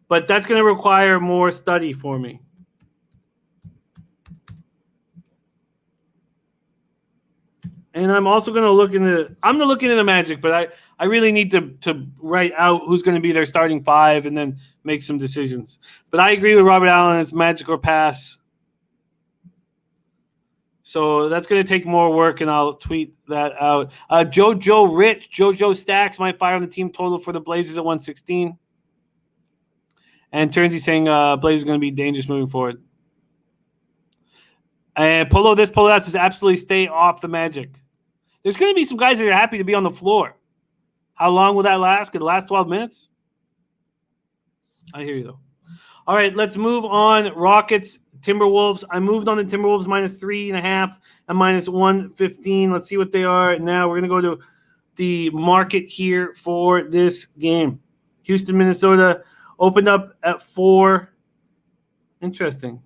but that's going to require more study for me. And I'm also going to look into the Magic, but I really need to write out who's going to be their starting five and then make some decisions. But I agree with Robert Allen. It's Magic or pass. So that's going to take more work, and I'll tweet that out. Jojo Stacks might fire on the team total for the Blazers at 116. And Turnsy saying Blazers are going to be dangerous moving forward. And Polo that says absolutely stay off the Magic. There's going to be some guys that are happy to be on the floor. How long will that last? Could it last 12 minutes? I hear you, though. All right, let's move on. Rockets, Timberwolves. I moved on the Timberwolves -3.5 and -115. Let's see what they are now. We're going to go to the market here for this game. Houston, Minnesota opened up at 4. Interesting.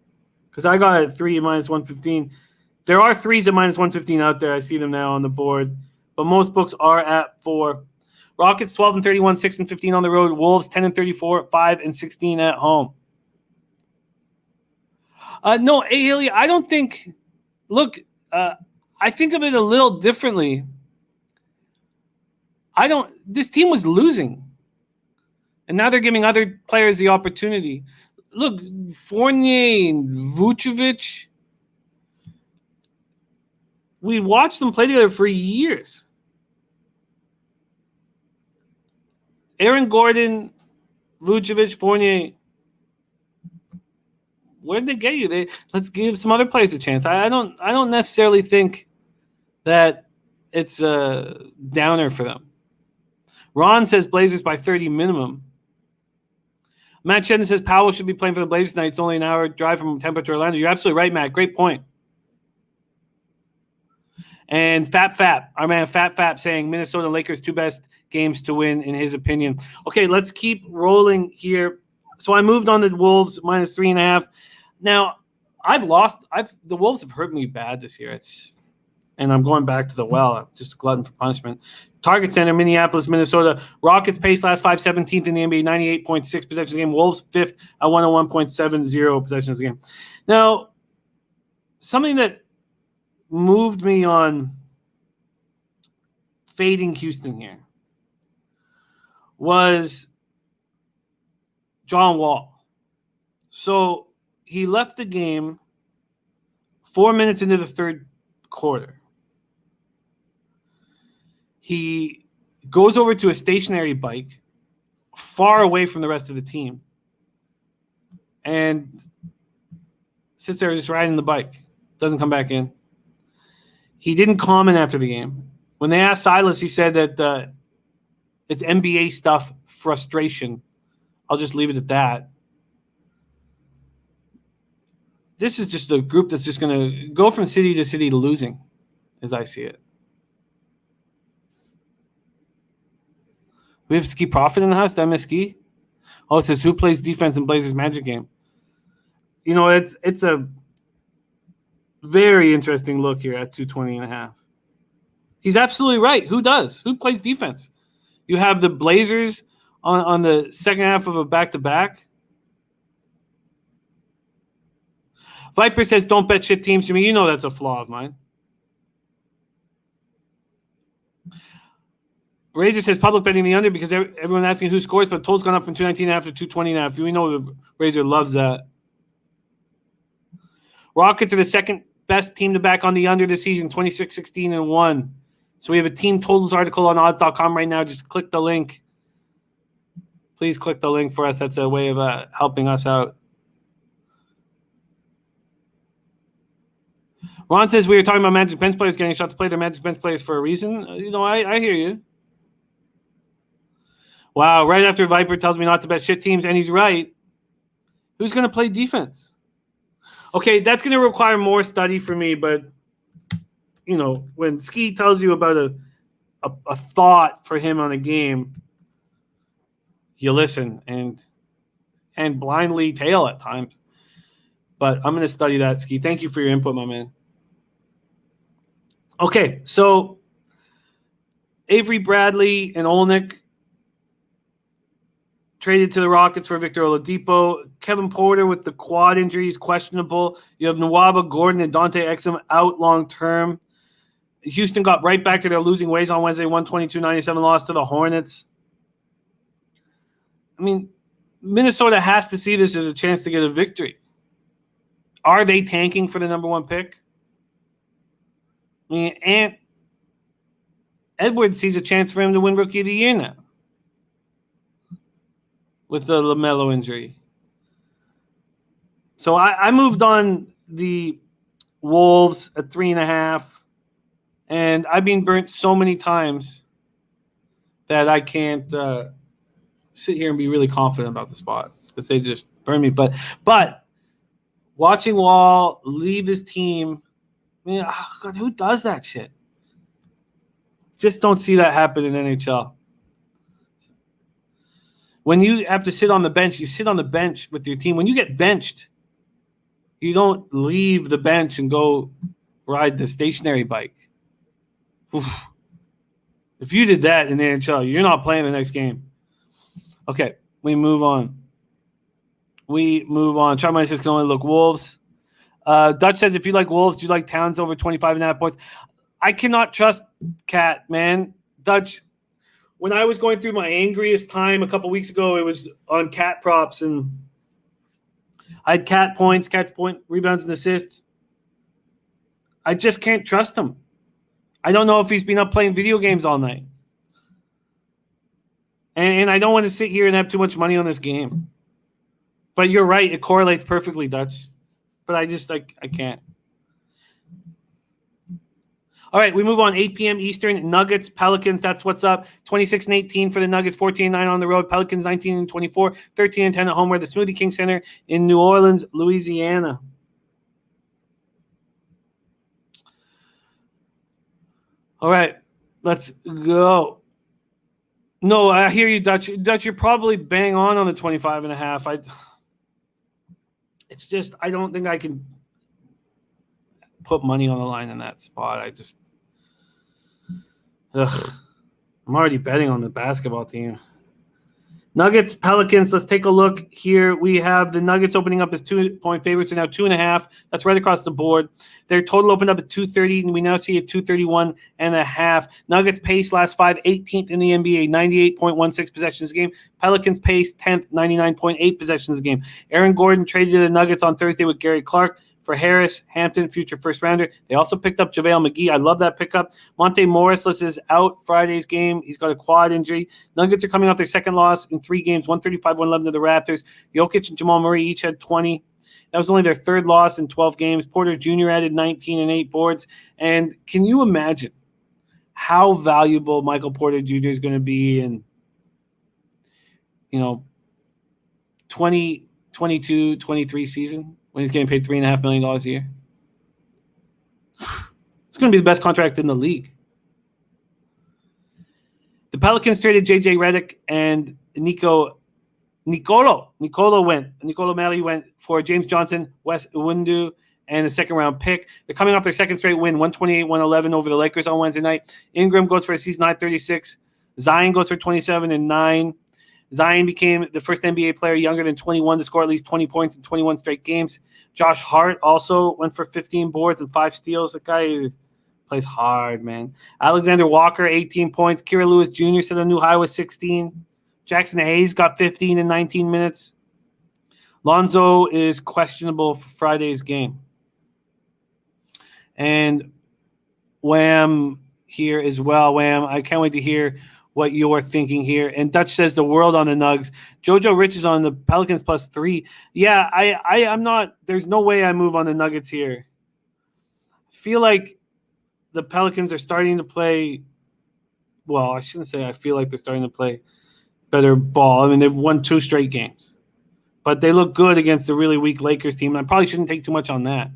Because I got it at 3 -115. There are 3s at -115 out there. I see them now on the board. But most books are at 4. Rockets 12-31, 6-15 on the road. Wolves 10-34, 5-16 at home. No, Ilya, I don't think. Look, I think of it a little differently. This team was losing, and now they're giving other players the opportunity. Look, Fournier and Vucevic. We watched them play together for years. Aaron Gordon, Vucevic, Fournier. Where did they get you? Let's give some other players a chance. I don't necessarily think that it's a downer for them. Ron says Blazers by 30 minimum. Matt Shedden says Powell should be playing for the Blazers tonight. It's only an hour drive from Tampa to Orlando. You're absolutely right, Matt. Great point. And Fap, our man Fap saying Minnesota Lakers 2 best games to win in his opinion. Okay, let's keep rolling here. So I moved on to the Wolves -3.5. Now, the Wolves have hurt me bad this year. And I'm going back to the well. I'm just a glutton for punishment. Target Center, Minneapolis, Minnesota. Rockets pace last 5, 17th in the NBA, 98.6 possessions a game. Wolves 5th at 101.70 possessions a game. Now, something that moved me on fading Houston here was John Wall. So he left the game 4 minutes into the third quarter. He goes over to a stationary bike far away from the rest of the team and sits there just riding the bike. Doesn't come back in. He didn't comment after the game. When they asked Silas, he said that it's NBA stuff, frustration. I'll just leave it at that. This is just a group that's just going to go from city to city losing, as I see it. We have Ski Profit in the house. Did I miss Ski? Oh, it says, who plays defense in Blazers Magic game? You know, it's a very interesting look here at 220.5. He's absolutely right. Who does? Who plays defense? You have the Blazers on the second half of a back-to-back. Viper says, don't bet shit teams to me. You know that's a flaw of mine. Razor says, public betting the under because everyone asking who scores, but total's gone up from 219.5 to 220.5. We know the Razor loves that. Rockets are the second best team to back on the under this season, 26-16-1. So we have a team totals article on odds.com right now. Just click the link. Please click the link for us. That's a way of helping us out. Ron says we were talking about Magic bench players getting a shot to play. Their Magic bench players for a reason. You know, I hear you. Wow, right after Viper tells me not to bet shit teams, and he's right. Who's going to play defense? Okay, that's going to require more study for me, but, you know, when Ski tells you about a thought for him on a game, you listen and blindly tail at times. But I'm going to study that, Ski. Thank you for your input, my man. Okay, so Avery Bradley and Olnick traded to the Rockets for Victor Oladipo. Kevin Porter with the quad injuries, questionable. You have Nwaba, Gordon, and Dante Exum out long-term. Houston got right back to their losing ways on Wednesday, 122-97 loss to the Hornets. I mean, Minnesota has to see this as a chance to get a victory. Are they tanking for the number one pick? I mean, and Edwards sees a chance for him to win Rookie of the Year now with the LaMelo injury. So I moved on the Wolves at 3.5, and I've been burnt so many times that I can't sit here and be really confident about the spot because they just burn me. But watching Wall leave his team, I mean, oh God, who does that shit? Just don't see that happen in NHL. When you have to sit on the bench, you sit on the bench with your team. When you get benched, you don't leave the bench and go ride the stationary bike. Oof. If you did that in the NHL, you're not playing the next game. Okay, we move on. Chart Money says can only look Wolves. Dutch says if you like Wolves, do you like Towns over 25.5 points? I cannot trust Cat, man. Dutch, when I was going through my angriest time a couple weeks ago, it was on Cat props, and I had Cat's point, rebounds and assists. I just can't trust him. I don't know if he's been up playing video games all night. And I don't want to sit here and have too much money on this game. But you're right. It correlates perfectly, Dutch. But I can't. All right, we move on. 8 p.m. Eastern. Nuggets, Pelicans. That's what's up. 26-18 for the Nuggets. 14-9 on the road. Pelicans 19-24. 13-10 at home. We're at the Smoothie King Center in New Orleans, Louisiana. All right, let's go. No, I hear you, Dutch. Dutch, you're probably bang on the 25.5. It's just I don't think I can put money on the line in that spot. I'm already betting on the basketball team. Nuggets, Pelicans. Let's take a look here. We have the Nuggets opening up as 2-point favorites, and now 2.5. That's right across the board. Their total opened up at 230, and we now see at 231.5. Nuggets pace last 5, 18th in the NBA, 98.16 possessions a game. Pelicans pace 10th, 99.8 possessions a game. Aaron Gordon traded to the Nuggets on Thursday with Gary Clark for Harris, Hampton, future first rounder. They also picked up JaVale McGee. I love that pickup. Monte Morris is out Friday's game. He's got a quad injury. Nuggets are coming off their second loss in 3 games, 135-111 to the Raptors. Jokic and Jamal Murray each had 20. That was only their third loss in 12 games. Porter Jr. added 19 and 8 boards. And can you imagine how valuable Michael Porter Jr. is going to be in, 2022, 23 season? When he's getting paid $3.5 million a year. It's going to be the best contract in the league. The Pelicans traded J.J. Redick and Nicolo Malley went for James Johnson, Wes Iwundu, and a second-round pick. They're coming off their second straight win, 128-111 over the Lakers on Wednesday night. Ingram goes for a season-high 36. Zion goes for 27 and 9. Zion became the first NBA player younger than 21 to score at least 20 points in 21 straight games. Josh Hart also went for 15 boards and 5 steals. The guy plays hard, man. Alexander Walker, 18 points. Kira Lewis Jr. set a new high with 16. Jackson Hayes got 15 in 19 minutes. Lonzo is questionable for Friday's game. And Wham here as well. Wham, I can't wait to hear what you're thinking here. And Dutch says the world on the Nugs. Jojo Rich is on the Pelicans +3. Yeah, I'm not. There's no way I move on the Nuggets here. I feel like the Pelicans are starting to play. Well, I shouldn't say I feel like they're starting to play better ball. I mean, they've won 2 straight games. But they look good against a really weak Lakers team. I probably shouldn't take too much on that.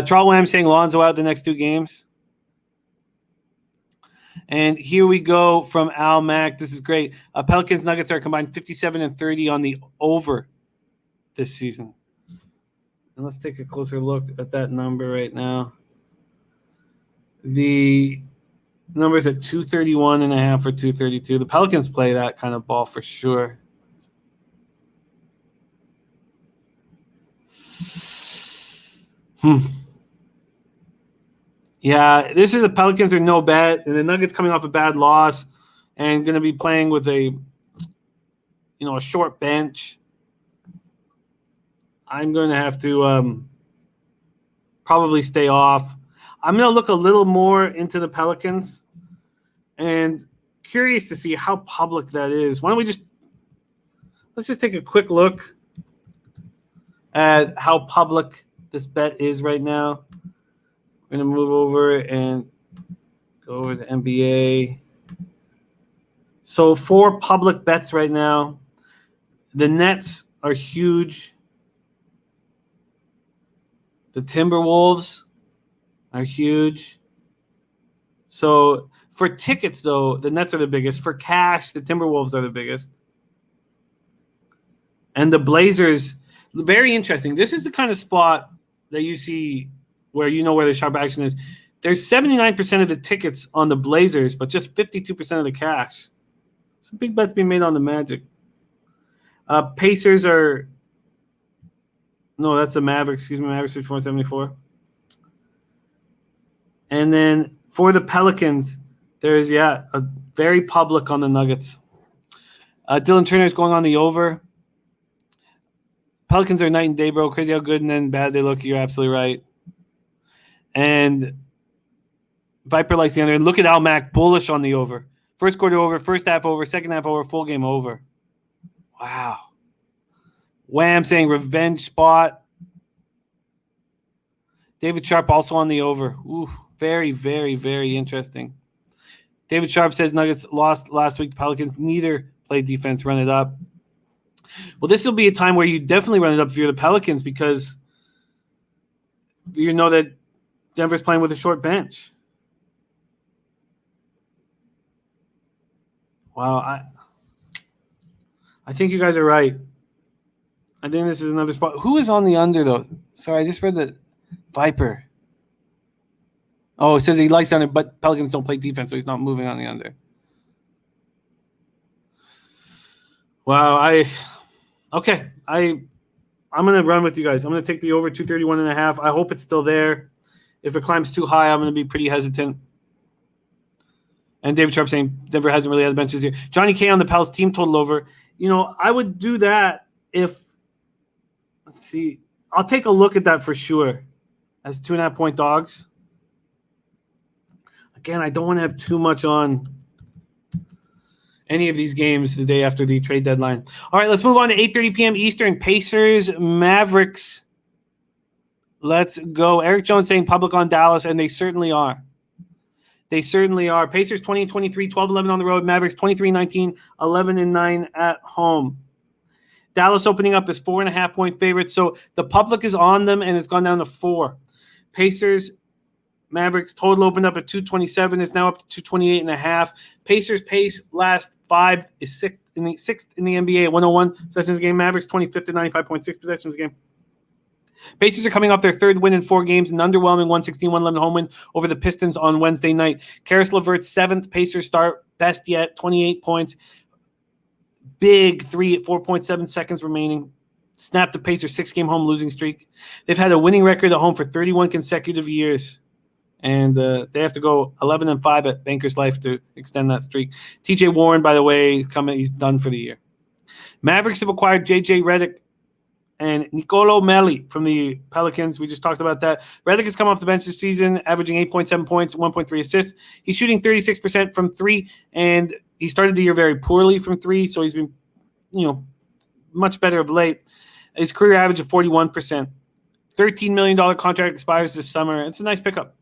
Charles Wham saying Lonzo out the next 2 games. And here we go from Al Mack. This is great. Pelicans Nuggets are combined 57 and 30 on the over this season. And let's take a closer look at that number right now. The number's at 231.5 or 232. The Pelicans play that kind of ball for sure. Yeah, this is the Pelicans are no bet, and the Nuggets coming off a bad loss and going to be playing with a short bench. I'm going to have to probably stay off. I'm going to look a little more into the Pelicans and curious to see how public that is. Why don't we let's just take a quick look at how public this bet is right now. We're going to move over and go over to NBA. So 4 public bets right now. The Nets are huge. The Timberwolves are huge. So for tickets, though, the Nets are the biggest. For cash, the Timberwolves are the biggest. And the Blazers, very interesting. This is the kind of spot that you see where you know where the sharp action is. There's 79% of the tickets on the Blazers, but just 52% of the cash. Some big bets being made on the Magic. Pacers are – no, that's the Mavericks. Excuse me, Mavericks 54-74. And then for the Pelicans, there's, a very public on the Nuggets. Dylan Turner's going on the over. Pelicans are night and day, bro. Crazy how good and then bad they look. You're absolutely right. And Viper likes the under. And look at Al Mack, bullish on the over. First quarter over, first half over, second half over, full game over. Wow. Wham saying revenge spot. David Sharp also on the over. Ooh, very, very, very interesting. David Sharp says Nuggets lost last week. Pelicans neither play defense, run it up. Well, this will be a time where you definitely run it up if you're the Pelicans because you know that Denver's playing with a short bench. Wow, I think you guys are right. I think this is another spot. Who is on the under, though? Sorry, I just read the Viper. Oh, it says he likes under, but Pelicans don't play defense, so he's not moving on the under. Wow, I'm going to run with you guys. I'm going to take the over 231.5. I hope it's still there. If it climbs too high, I'm going to be pretty hesitant. And David Sharp saying Denver hasn't really had the benches here. Johnny K on the Pels team total over. I would do that if – let's see. I'll take a look at that for sure as 2.5-point dogs. Again, I don't want to have too much on any of these games the day after the trade deadline. All right, let's move on to 8:30 p.m. Eastern. Pacers, Mavericks. Let's go. Eric Jones saying public on Dallas, and they certainly are. They certainly are. Pacers 20-23, 12-11 on the road. Mavericks 23-19, 11-9 at home. Dallas opening up as 4.5-point favorites. So the public is on them, and it's gone down to 4. Pacers, Mavericks total opened up at 227. It's now up to 228.5. Pacers pace last 5 is sixth in the NBA at 101 possessions a game. Mavericks 25th at 95.6 possessions a game. Pacers are coming off their third win in 4 games, an underwhelming 116-111 home win over the Pistons on Wednesday night. Karis LeVert's 7th Pacers start, best yet, 28 points. Big 3 at 4.7 seconds remaining. Snapped the Pacers' 6-game home losing streak. They've had a winning record at home for 31 consecutive years. And they have to go 11-5 at Bankers Life to extend that streak. TJ Warren, by the way, he's done for the year. Mavericks have acquired J.J. Redick and Nicolo Melli from the Pelicans. We just talked about that. Redick has come off the bench this season, averaging 8.7 points, 1.3 assists. He's shooting 36% from 3, and he started the year very poorly from 3, so he's been, much better of late. His career average of 41%. $13 million contract expires this summer. It's a nice pickup.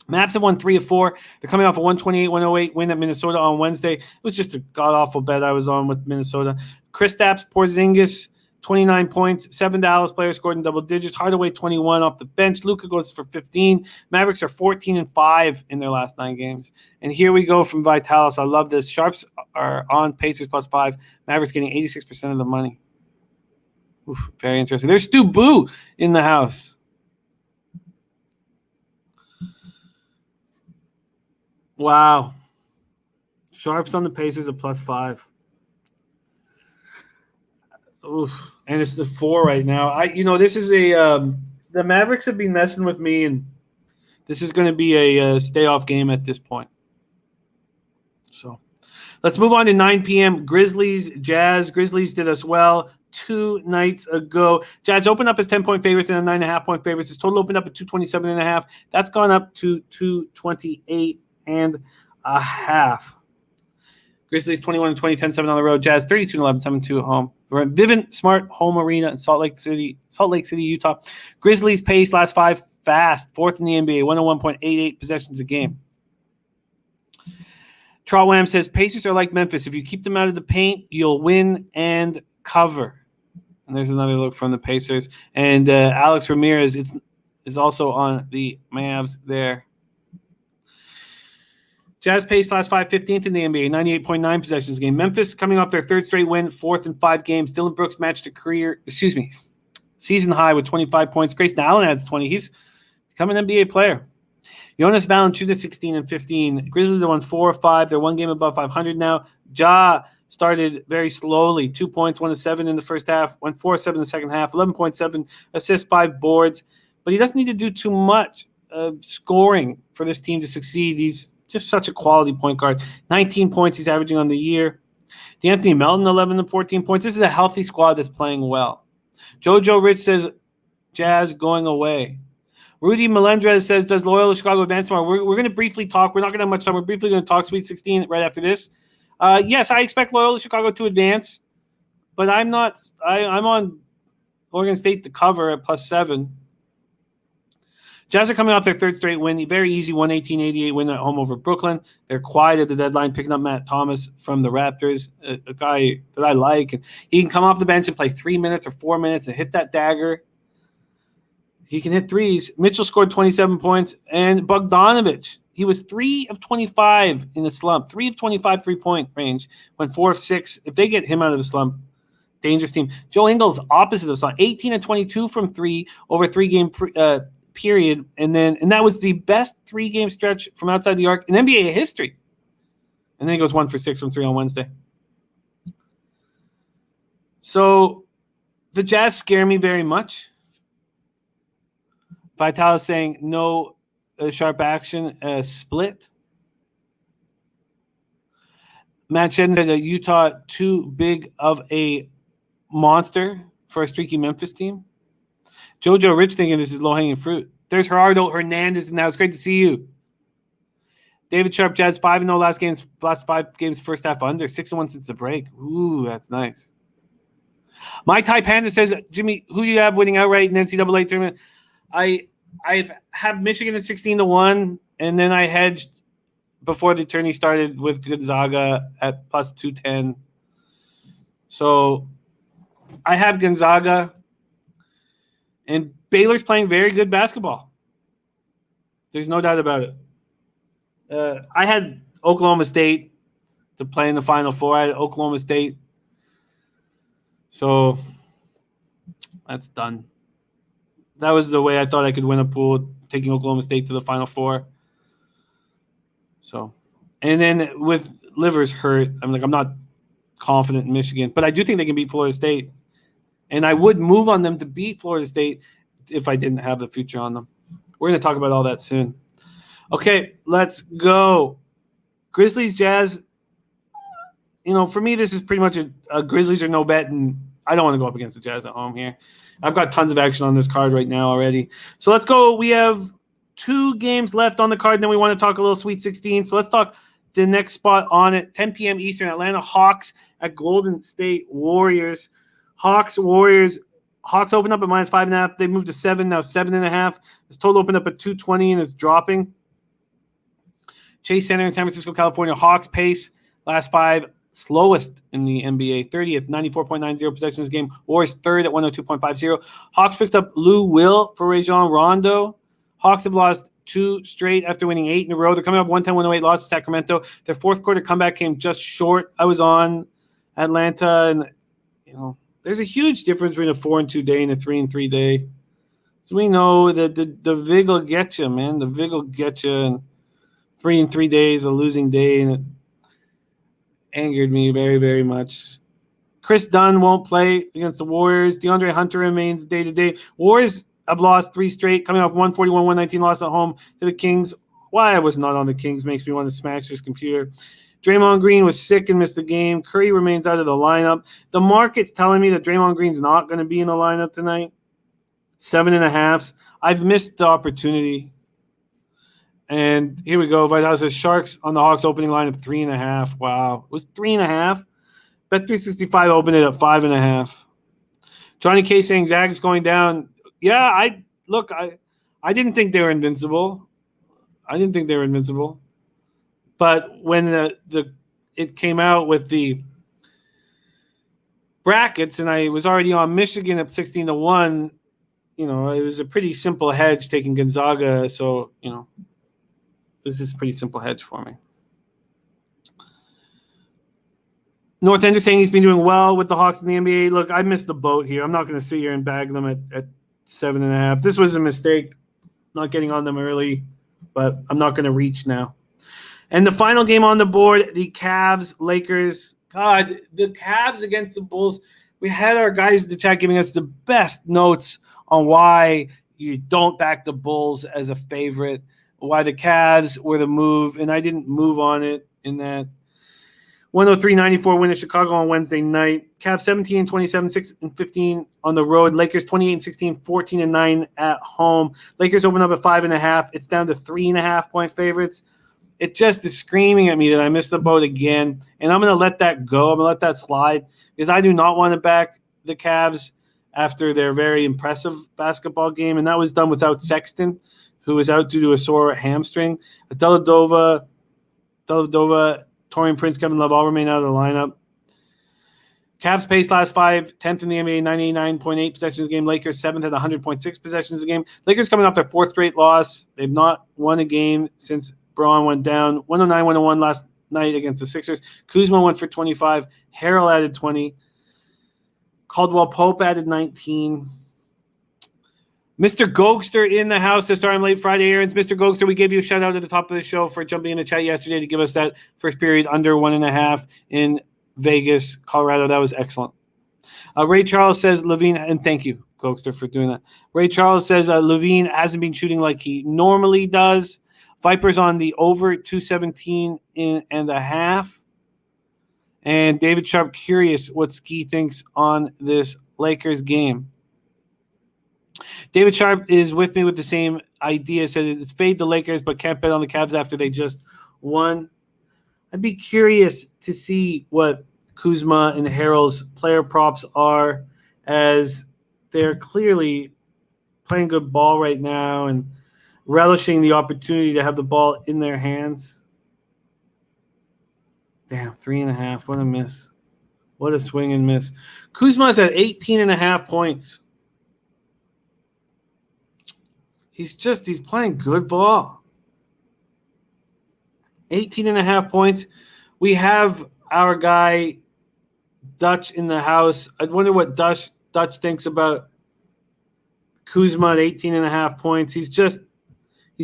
Mavs have won 3 of 4. They're coming off a 128-108 win at Minnesota on Wednesday. It was just a god-awful bet I was on with Minnesota. Kristaps Porzingis, 29 points. 7 Dallas players scored in double digits. Hardaway, 21 off the bench. Luka goes for 15. Mavericks are 14-5 in their last 9 games. And here we go from Vitalis. I love this. Sharps are on Pacers +5. Mavericks getting 86% of the money. Oof, very interesting. There's Stu Boo in the house. Wow. Sharps on the Pacers at +5. Oof. And it's the 4 right now. This is the Mavericks have been messing with me, and This is going to be a stay-off game at this point. So let's move on to 9 p.m. Grizzlies, Jazz. Grizzlies did us well 2 nights ago. Jazz opened up as 10-point favorites and a 9.5-point favorites. His total opened up at 227.5. That's gone up to 228.5. Grizzlies 21-20, 10-7 on the road. Jazz 32-11, 7-2 at home. We're at Vivint Smart Home Arena in Salt Lake City, Utah. Grizzlies pace last 5 fast, 4th in the NBA, 101.88 possessions a game. Trotwam says Pacers are like Memphis. If you keep them out of the paint, you'll win and cover. And there's another look from the Pacers. And Alex Ramirez is also on the Mavs there. Jazz pace last 5, 15th in the NBA, 98.9 possessions a game. Memphis coming off their 3rd straight win, 4th in 5 games. Dylan Brooks matched a season high with 25 points. Grayson Allen adds 20. He's become an NBA player. Jonas Valanciunas 16 and 15. Grizzlies are 4-5. They're 1 game above 500 now. Ja started very slowly. 2 points, 1 of 7 in the first half. Went 4-7 in the second half. 11.7 assists, 5 boards. But he doesn't need to do too much scoring for this team to succeed. He's just such a quality point guard. 19 points he's averaging on the year. D'Anthony Melton, 11 and 14 points. This is a healthy squad that's playing well. Jojo Rich says Jazz going away. Rudy Melendrez says, does Loyola Chicago advance tomorrow? We're going to briefly talk. We're not going to have much time. We're briefly going to talk Sweet 16 right after this. Yes, I expect Loyola Chicago to advance, but I'm not. I'm on Oregon State to cover at +7. Jazz are coming off their 3rd straight win. Very easy 118-88 win at home over Brooklyn. They're quiet at the deadline, picking up Matt Thomas from the Raptors, a guy that I like. And he can come off the bench and play 3 minutes or 4 minutes and hit that dagger. He can hit threes. Mitchell scored 27 points. And Bogdanovich, he was 3 of 25 in the slump. 3 of 25 three-point range. Went 4 of 6. If they get him out of the slump, dangerous team. Joe Ingles, opposite of slump. 18 and 22 from 3 over 3-game period. And that was the best 3-game stretch from outside the arc in NBA history. And then he goes 1 for 6 from 3 on Wednesday. So the Jazz scare me very much. Vital is saying no sharp action split. Matt Shedden said that Utah too big of a monster for a streaky Memphis team. Jojo Rich thinking this is low-hanging fruit. There's Gerardo Hernandez, and now it's great to see you. David Sharp, Jazz 5-0 last 5 games, first half under, 6-1 since the break. Ooh, that's nice. My Thai Panda says, Jimmy, who do you have winning outright in NCAA tournament? I have Michigan at 16-1, and then I hedged before the tourney started with Gonzaga at +210. So I have Gonzaga, and Baylor's playing very good basketball. There's no doubt about it. I had Oklahoma State to play in the Final Four. I had Oklahoma State. So that's done. That was the way I thought I could win a pool, taking Oklahoma State to the Final Four. So, and then with Livers hurt, I'm not confident in Michigan, but I do think they can beat Florida State. And I would move on them to beat Florida State if I didn't have the future on them. We're going to talk about all that soon. Okay, let's go. Grizzlies, Jazz. For me, this is pretty much a Grizzlies or no bet, and I don't want to go up against the Jazz at home here. I've got tons of action on this card right now already. So let's go. We have 2 games left on the card, and then we want to talk a little Sweet 16. So let's talk the next spot on it. 10 p.m. Eastern, Atlanta Hawks at Golden State Warriors. Warriors. Hawks open up at -5.5. They moved to 7, now 7.5. This total opened up at 220, and it's dropping. Chase Center in San Francisco, California. Hawks pace last 5. Slowest in the NBA, 30th, 94.90 possessions a game. Warriors 3rd at 102.50. Hawks picked up Lou Will for Rajon Rondo. Hawks have lost 2 straight after winning 8 in a row. They're coming up 110-108, lost to Sacramento. Their 4th quarter comeback came just short. I was on Atlanta, and there's a huge difference between a 4-2 day and a 3-3 day. So we know that the VIG will get you, man. The VIG will get you, and 3-3 days a losing day, and it angered me very, very much. Chris Dunn won't play against the Warriors. DeAndre Hunter remains day-to-day. Warriors, have lost 3 straight, coming off 141-119 loss at home to the Kings. Why I was not on the Kings makes me want to smash this computer. Draymond Green was sick and missed the game. Curry remains out of the lineup. The market's telling me that Draymond Green's not going to be in the lineup tonight. 7.5. I've missed the opportunity. And here we go. Vital says Sharks on the Hawks opening line of 3.5. Wow. It was 3.5. Bet365 opened it at 5.5. Johnny K saying Zags going down. Yeah, I didn't think they were invincible. But when it came out with the brackets and I was already on Michigan at 16-1, it was a pretty simple hedge taking Gonzaga. So, this is a pretty simple hedge for me. North Ender saying he's been doing well with the Hawks in the NBA. Look, I missed the boat here. I'm not going to sit here and bag them at 7.5. This was a mistake, not getting on them early, but I'm not going to reach now. And the final game on the board, the Cavs-Lakers. God, the Cavs against the Bulls. We had our guys in the chat giving us the best notes on why you don't back the Bulls as a favorite, why the Cavs were the move, and I didn't move on it in that 103-94 win in Chicago on Wednesday night. Cavs 17-27, 6-15 on the road. Lakers 28-16, 14-9 at home. Lakers open up at 5.5. It's down to 3.5 point favorites. It just is screaming at me that I missed the boat again, and I'm going to let that go. I'm going to let that slide because I do not want to back the Cavs after their very impressive basketball game, and that was done without Sexton, who was out due to a sore hamstring. Dellavedova, Taurean Prince, Kevin Love all remain out of the lineup. Cavs pace last 5, 10th in the NBA, 99.8 possessions a game. Lakers 7th at 100.6 possessions a game. Lakers coming off their 4th straight loss. They've not won a game since Braun went down. 109-101 last night against the Sixers. Kuzma went for 25. Harrell added 20. Caldwell Pope added 19. Mr. Gokster in the house. Sorry I'm late, Friday errands. Mr. Gokster, we gave you a shout out at the top of the show for jumping in the chat yesterday to give us that first period under 1.5 in Vegas, Colorado. That was excellent. Ray Charles says Levine, and thank you, Gokster, for doing that. Ray Charles says Levine hasn't been shooting like he normally does. Vipers on the over 217.5. And David Sharp curious what Ski thinks on this Lakers game. David Sharp is with me with the same idea. Said it's fade the Lakers, but can't bet on the Cavs after they just won. I'd be curious to see what Kuzma and Harrell's player props are, as they're clearly playing good ball right now and relishing the opportunity to have the ball in their hands. Damn, 3.5. What a miss. What a swing and miss. Kuzma's at 18.5 points. He's playing good ball. 18.5 points. We have our guy Dutch in the house. I wonder what Dutch thinks about Kuzma at 18.5 points. He's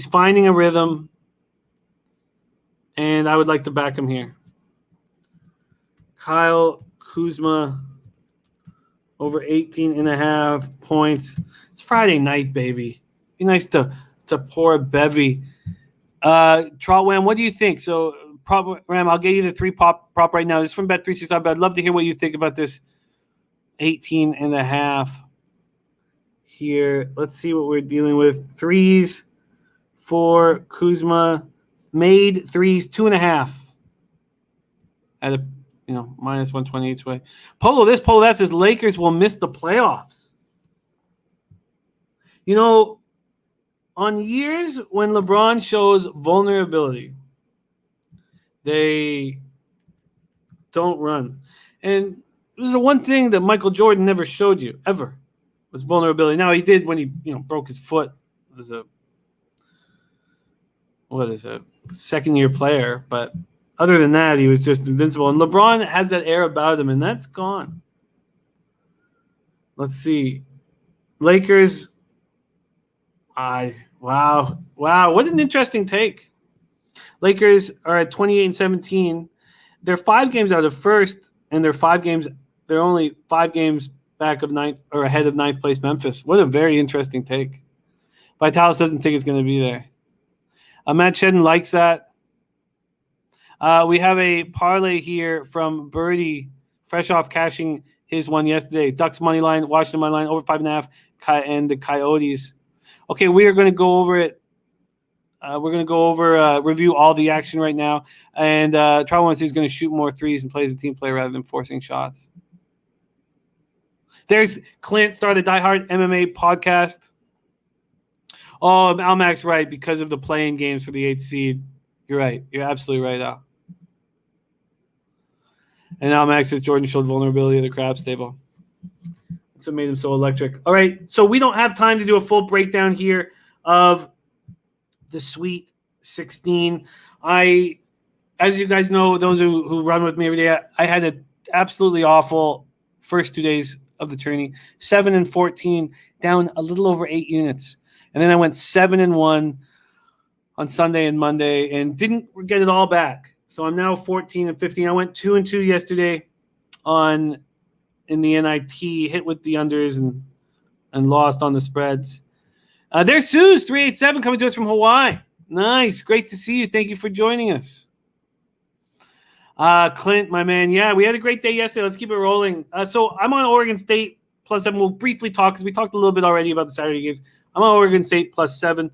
finding a rhythm, and I would like to back him here. Kyle Kuzma over 18.5 points. It's Friday night, baby. Be nice to pour a bevy. Trotwam, what do you think? So, Ram, I'll get you the 3 prop right now. This is from Bet365, but I'd love to hear what you think about this 18.5 here. Let's see what we're dealing with. Threes for Kuzma. Made threes, 2.5 at a minus 120 each way. Polo that says Lakers will miss the playoffs. On years when LeBron shows vulnerability, they don't run. And it was the one thing that Michael Jordan never showed you, ever, was vulnerability. Now, he did when he broke his foot as a second-year player. But other than that, he was just invincible. And LeBron has that air about him, and that's gone. Let's see. Lakers... Wow, what an interesting take. Lakers are at 28-17. They're 5 games out of first, and they're only 5 games back of ninth or ahead of ninth place Memphis. What a very interesting take. Vitalis doesn't think it's going to be there. Matt Shedden likes that. We have a parlay here from Birdie, fresh off cashing his one yesterday. Ducks money line, Washington money line, over 5.5, and the Coyotes. Okay, we are going to go over it. We're going to go over, review all the action right now. And Trout is going to shoot more threes and play as a team player rather than forcing shots. There's Clint, start the Die Hard MMA podcast. Oh, Almac's right because of the playing games for the 8th seed. You're right. You're absolutely right, Al. And Almac says Jordan showed vulnerability of the crab stable. That's what made him so electric. All right, so we don't have time to do a full breakdown here of the Sweet 16. As you guys know, those who run with me every day, I had an absolutely awful first 2 days of the tourney. 7-14, down a little over 8 units. And then I went 7-1 on Sunday and Monday and didn't get it all back. So I'm now 14-15. I went 2-2 yesterday in the NIT, hit with the unders and lost on the spreads. There's Suze 387 coming to us from Hawaii. Nice, great to see you. Thank you for joining us. Clint, my man, yeah, we had a great day yesterday. Let's keep it rolling. So I'm on Oregon State +7. We'll briefly talk because we talked a little bit already about the Saturday games. I'm on Oregon State +7.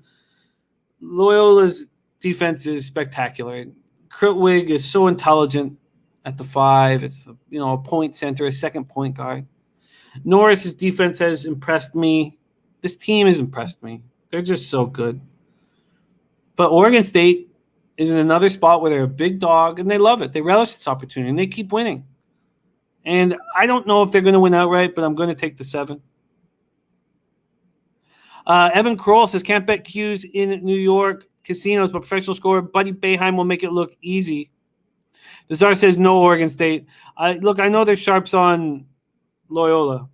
Loyola's defense is spectacular. Krutwig is so intelligent at the 5. It's a point center, a second point guard. Norris's defense has impressed me. This team has impressed me. They're just so good. But Oregon State is in another spot where they're a big dog, and they love it. They relish this opportunity, and they keep winning. And I don't know if they're going to win outright, but I'm going to take the 7. Evan Kroll says, can't bet Q's in New York casinos, but professional scorer Buddy Boeheim will make it look easy. The Czar says no Oregon State. I know there's sharps on Loyola,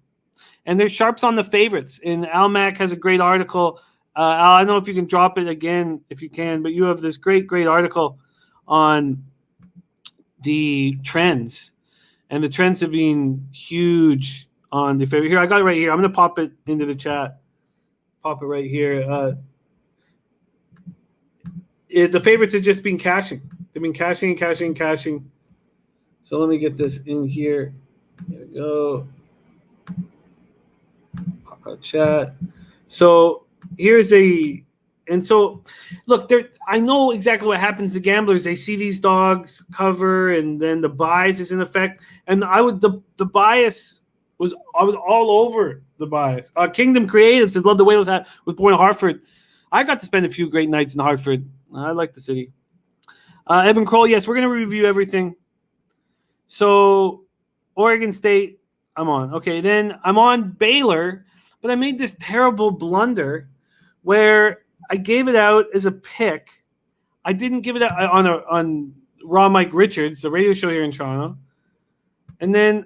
and there's sharps on the favorites. And Almac has a great article. Al, I don't know if you can drop it again if you can, but you have this great article on the trends. And the trends have been huge on the favorite. Here, I got it right here. I'm going to pop it into the chat. Pop it right here. The favorites have just been cashing. They've been cashing. So let me get this in here. There we go. Pop out chat. So here's look, I know exactly what happens to gamblers. They see these dogs cover, and then the bias is in effect. And the bias was I was all over the bias. Kingdom Creative says, love the Whales hat, was born in Hartford. I got to spend a few great nights in Hartford. I like the city. Evan Kroll, yes, we're going to review everything. So Oregon State, I'm on. Okay, then I'm on Baylor, but I made this terrible blunder where I gave it out as a pick. I didn't give it out on Raw Mike Richards, the radio show here in Toronto. And then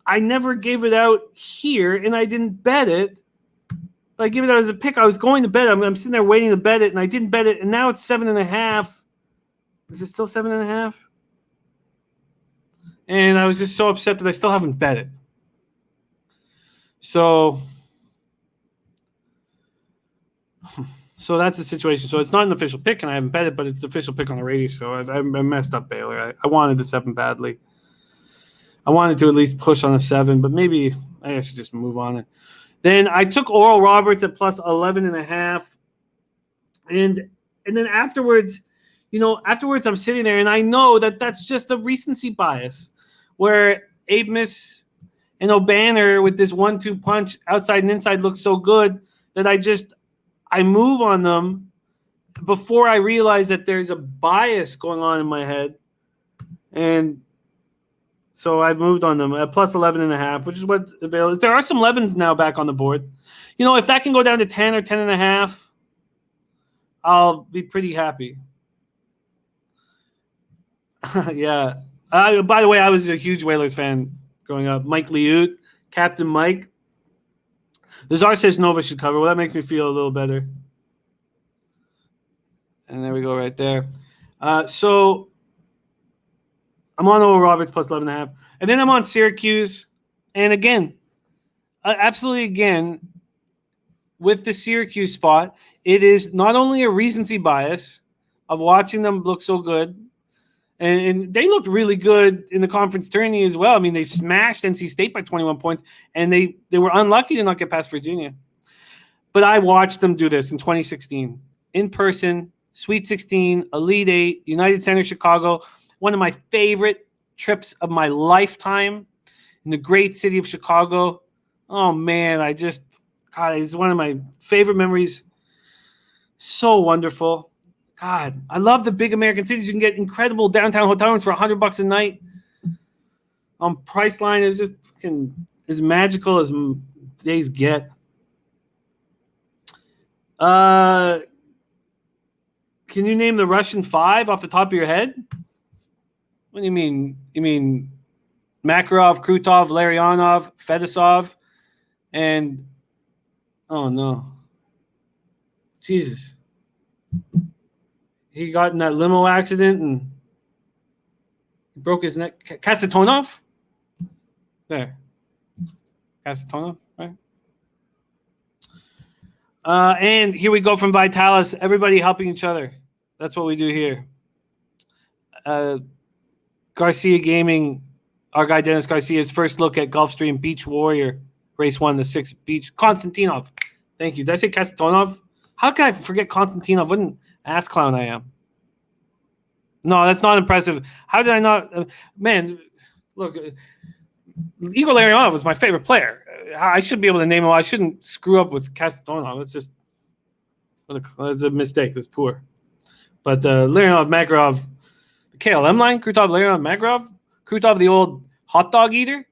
I never gave it out here, and I didn't bet it. But I gave it out as a pick. I was going to bet it. I'm sitting there waiting to bet it, and I didn't bet it, and now it's 7.5. Is it still 7.5? And I was just so upset that I still haven't bet it. So that's the situation. So it's not an official pick, and I haven't bet it, but it's the official pick on the radio show. I messed up Baylor. I wanted the 7 badly. I wanted to at least push on the 7, but maybe I should just move on it. Then I took Oral Roberts at +11.5. And then afterwards, I'm sitting there, and I know that that's just a recency bias where Abemus and O'Banner with this 1-2 punch outside and inside looks so good that I move on them before I realize that there's a bias going on in my head. And so I've moved on them at +11.5, which is what available is. There are some 11s now back on the board. If that can go down to 10 or 10.5, I'll be pretty happy. Yeah. By the way, I was a huge Whalers fan growing up. Mike Liut, Captain Mike. The Czar says Nova should cover. Well, that makes me feel a little better. And there we go right there. So I'm on Oral Roberts +11.5. And then I'm on Syracuse. And again, absolutely, again, with the Syracuse spot, it is not only a recency bias of watching them look so good, and they looked really good in the conference tourney as well. I mean, they smashed NC State by 21 points, and they were unlucky to not get past Virginia. But I watched them do this in 2016 in person, Sweet 16, Elite 8, United Center, Chicago. One of my favorite trips of my lifetime in the great city of Chicago. Oh, man, God, it's one of my favorite memories. So wonderful. God, I love the big American cities. You can get incredible downtown hotel rooms for $100 a night. Priceline is just fucking as magical as days get. Can you name the Russian five off the top of your head? What do you mean? You mean Makarov, Krutov, Larionov, Fedosov, and oh no, Jesus! He got in that limo accident and broke his neck. Kasatonov? There. Kasatonov, right? And here we go from Vitalis. Everybody helping each other. That's what we do here. Garcia Gaming, our guy Dennis Garcia's first look at Gulfstream Beach Warrior Race 1, the 6th Beach. Konstantinov. Thank you. Did I say Kasatonov? How can I forget Konstantinov? What an ass clown I am. No, that's not impressive. How did I not? Man, look, Igor Larionov was my favorite player. I should be able to name him. I shouldn't screw up with Kasatonov. That's a mistake. That's poor. But Larionov, Makarov, the KLM line, Krutov, Larionov, Makarov, Krutov, the old hot dog eater.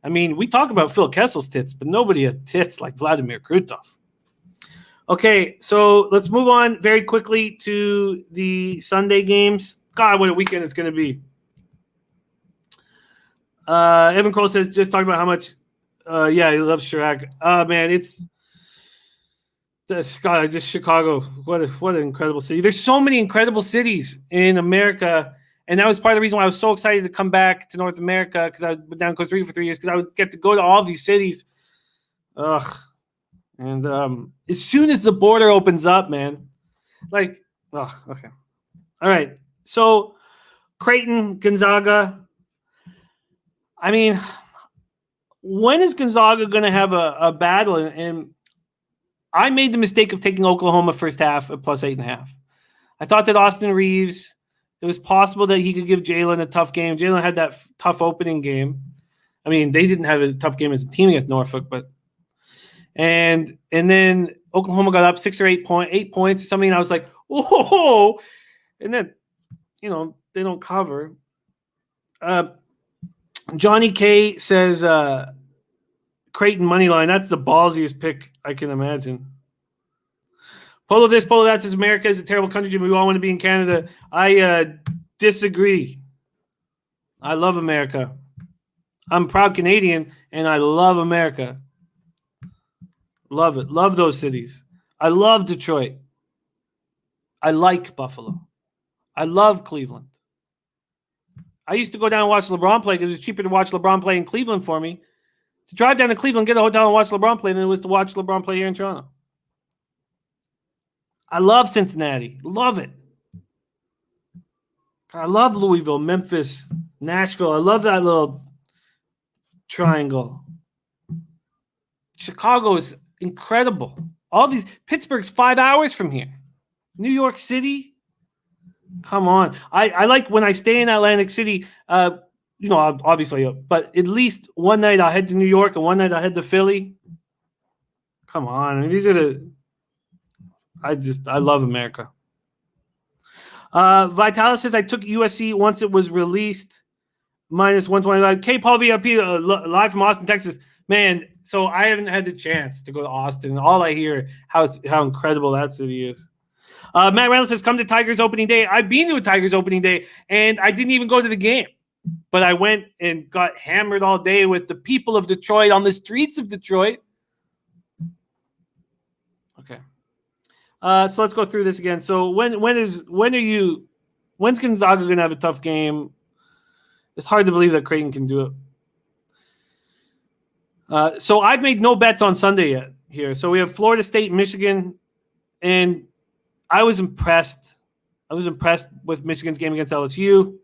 I mean, we talk about Phil Kessel's tits, but nobody had tits like Vladimir Krutov. Okay, so let's move on very quickly to the Sunday games. God, what a weekend it's going to be. Evan Cole says, just talking about how much, he loves Chirac. Man, it's just Chicago. What an incredible city. There's so many incredible cities in America, and that was part of the reason why I was so excited to come back to North America, because I was down in Costa Rica for 3 years, because I would get to go to all these cities. Ugh. And as soon as the border opens up, man, okay. All right. So, Creighton, Gonzaga. I mean, when is Gonzaga going to have a battle? And I made the mistake of taking Oklahoma first half at plus 8.5. I thought that Austin Reeves, it was possible that he could give Jalen a tough game. Jalen had that tough opening game. I mean, they didn't have a tough game as a team against Norfolk, but and then Oklahoma got up 6 or 8 points or something. And I was like, oh, and then, they don't cover. Johnny K says Creighton money line. That's the ballsiest pick I can imagine. Polo this, Polo that says America is a terrible country. We all want to be in Canada. I disagree. I love America. I'm proud Canadian, and I love America. Love it. Love those cities. I love Detroit. I like Buffalo. I love Cleveland. I used to go down and watch LeBron play because it's cheaper to watch LeBron play in Cleveland for me. To drive down to Cleveland, get a hotel and watch LeBron play than it was to watch LeBron play here in Toronto. I love Cincinnati. Love it. I love Louisville, Memphis, Nashville. I love that little triangle. Chicago is incredible. All these Pittsburgh's 5 hours from here. New York City. Come on. I like when I stay in Atlantic City, obviously, but at least one night I'll head to New York and one night I'll head to Philly. Come on. I mean, these are I love America. Vitalis says I took USC once it was released, minus 125. K Paul VIP live from Austin, Texas. Man, so I haven't had the chance to go to Austin. All I hear how incredible that city is. Matt Reynolds says, come to Tigers opening day. I've been to a Tigers opening day, and I didn't even go to the game. But I went and got hammered all day with the people of Detroit on the streets of Detroit. Okay. So let's go through this again. So when's Gonzaga going to have a tough game? It's hard to believe that Creighton can do it. So I've made no bets on Sunday yet here. So we have Florida State, Michigan, and I was impressed. I was impressed with Michigan's game against LSU.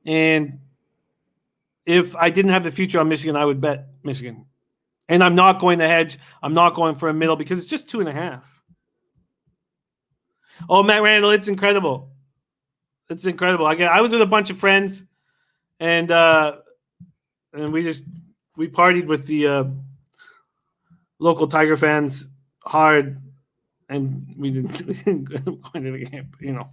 And if I didn't have the future on Michigan, I would bet Michigan. And I'm not going to hedge. I'm not going for a middle because it's just 2.5. Oh, Matt Randall, it's incredible. It's incredible. I was with a bunch of friends, and we partied with the local Tiger fans hard, and we didn't go to the game, you know.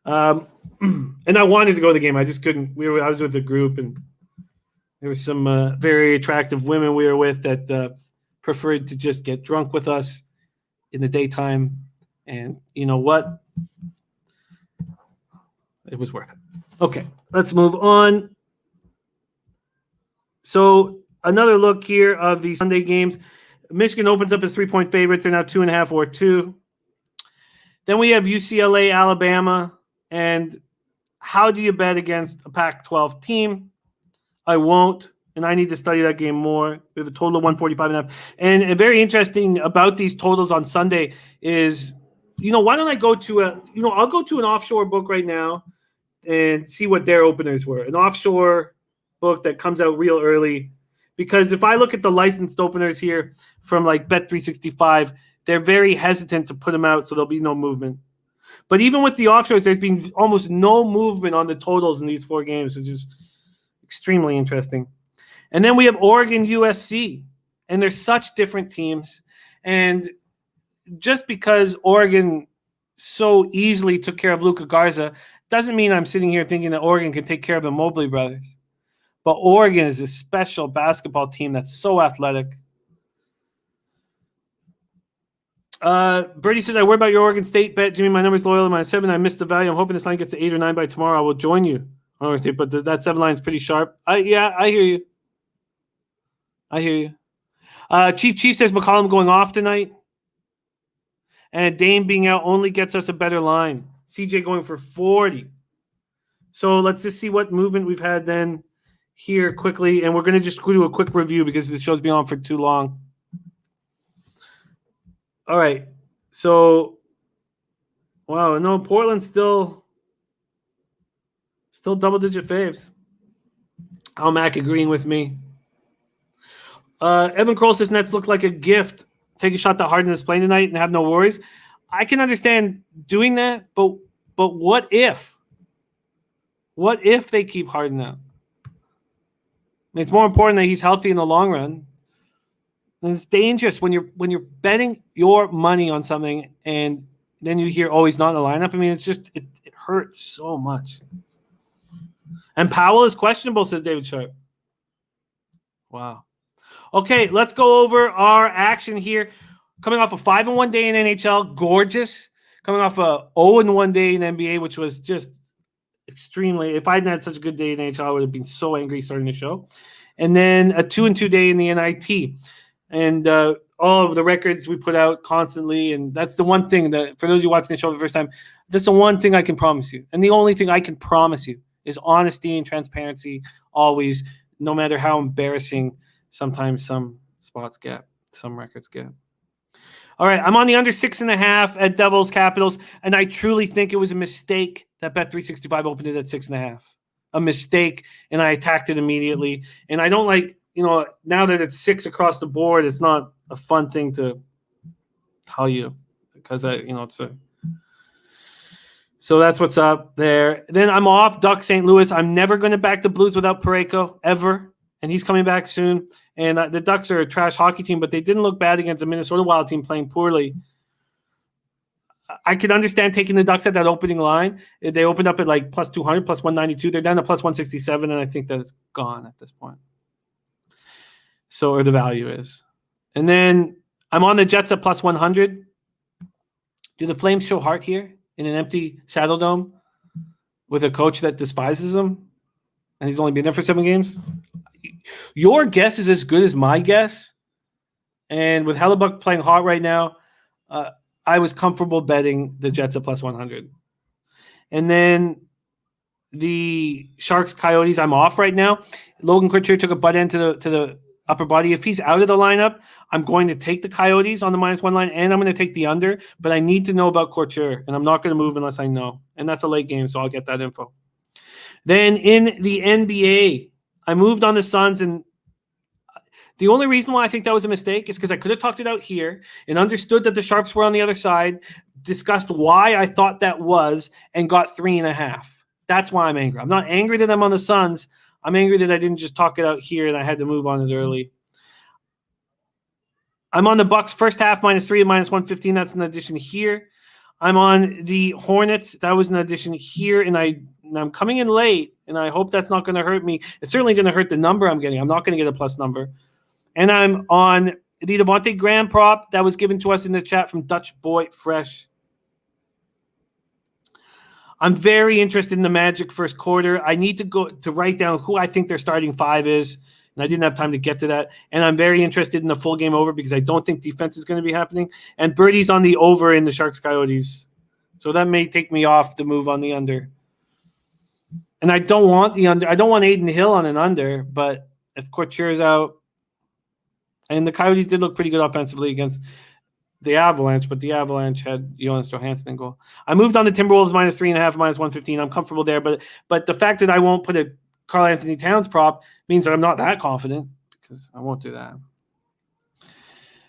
And I wanted to go to the game. I just couldn't. I was with the group, and there were some very attractive women we were with that preferred to just get drunk with us in the daytime. And you know what? It was worth it. Okay, let's move on. So another look here of the Sunday games. Michigan opens up as 3-point favorites. They're now 2.5 or 2. Then we have UCLA, Alabama. And how do you bet against a Pac-12 team? I won't, and I need to study that game more. We have a total of 145.5. And very interesting about these totals on Sunday is, why don't I go to I'll go to an offshore book right now and see what their openers were. An offshore book that comes out real early. Because if I look at the licensed openers here from like Bet365, they're very hesitant to put them out, so there'll be no movement. But even with the offshores, there's been almost no movement on the totals in these 4 games, which is extremely interesting. And then we have Oregon, USC, and they're such different teams. And just because Oregon so easily took care of Luka Garza doesn't mean I'm sitting here thinking that Oregon can take care of the Mobley brothers. But Oregon is a special basketball team that's so athletic. Birdie says, I worry about your Oregon State bet. Jimmy, my number's loyal. I'm at 7. I missed the value. I'm hoping this line gets to 8 or 9 by tomorrow. I will join you. But that 7 line is pretty sharp. I hear you. I hear you. Chief says McCollum going off tonight. And Dame being out only gets us a better line. CJ going for 40. So let's just see what movement we've had then here quickly. And we're going to just do a quick review because the show's been on for too long. All right. So, wow. No, Portland's still double-digit faves. Al Mack agreeing with me. Evan Kroll says Nets look like a gift. Take a shot that Harden is playing tonight and have no worries. I can understand doing that, but what if? What if they keep Harden out? I mean, it's more important that he's healthy in the long run. And it's dangerous when you're betting your money on something and then you hear, oh, he's not in the lineup. I mean, it's just it hurts so much. And Powell is questionable, says David Sharp. Wow. Okay, let's go over our action here. Coming off a 5-1 day in NHL, gorgeous. Coming off a 0-1 day in NBA, which was just extremely. If I hadn't had such a good day in NHL, I would have been so angry starting the show. And then a 2-2 day in the NIT. And all of the records we put out constantly. And that's the one thing that, for those of you watching the show for the first time, that's the one thing I can promise you. And the only thing I can promise you is honesty and transparency always, no matter how embarrassing sometimes some spots get, some records get. All right, I'm on the under 6.5 at Devils Capitals, and I truly think it was a mistake that Bet365 opened it at 6.5. A mistake, and I attacked it immediately. And I don't like, now that it's 6 across the board, it's not a fun thing to tell you because it's a. So that's what's up there. Then I'm off Duck St. Louis. I'm never going to back the Blues without Parayko ever, and he's coming back soon. And the Ducks are a trash hockey team, but they didn't look bad against a Minnesota Wild team playing poorly. I could understand taking the Ducks at that opening line. They opened up at like plus 200, plus 192. They're down to plus 167, and I think that it's gone at this point. So, or the value is. And then I'm on the Jets at plus 100. Do the Flames show heart here in an empty Saddle Dome with a coach that despises them? And he's only been there for 7 games? Your guess is as good as my guess. And with Hellebuck playing hot right now, I was comfortable betting the Jets at plus 100. And then the Sharks Coyotes. I'm off right now. Logan Couture took a butt end to the upper body. If he's out of the lineup, I'm going to take the Coyotes on the -1 line, and I'm going to take the under. But I need to know about Couture, and I'm not going to move unless I know. And that's a late game, so I'll get that info. Then in the NBA, I moved on the Suns, and the only reason why I think that was a mistake is because I could have talked it out here and understood that the Sharps were on the other side, discussed why I thought that was, and got 3.5. That's why I'm angry. I'm not angry that I'm on the Suns. I'm angry that I didn't just talk it out here and I had to move on it early. I'm on the Bucks first half -3 and -115. That's an addition here. I'm on the Hornets. That was an addition here, and I'm coming in late, and I hope that's not going to hurt me. It's certainly going to hurt the number I'm getting. I'm not going to get a plus number. And I'm on the Devontae Graham prop that was given to us in the chat from Dutch Boy Fresh. I'm very interested in the Magic first quarter. I need to go to write down who I think their starting five is, and I didn't have time to get to that. And I'm very interested in the full game over because I don't think defense is going to be happening. And Birdie's on the over in the Sharks Coyotes. So that may take me off the move on the under. And I don't want the under. I don't want Aiden Hill on an under, but if Couture's out, and the Coyotes did look pretty good offensively against the Avalanche, but the Avalanche had Jonas Johansson in goal. I moved on the Timberwolves -3.5, -115. I'm comfortable there, but the fact that I won't put a Karl Anthony Towns prop means that I'm not that confident because I won't do that.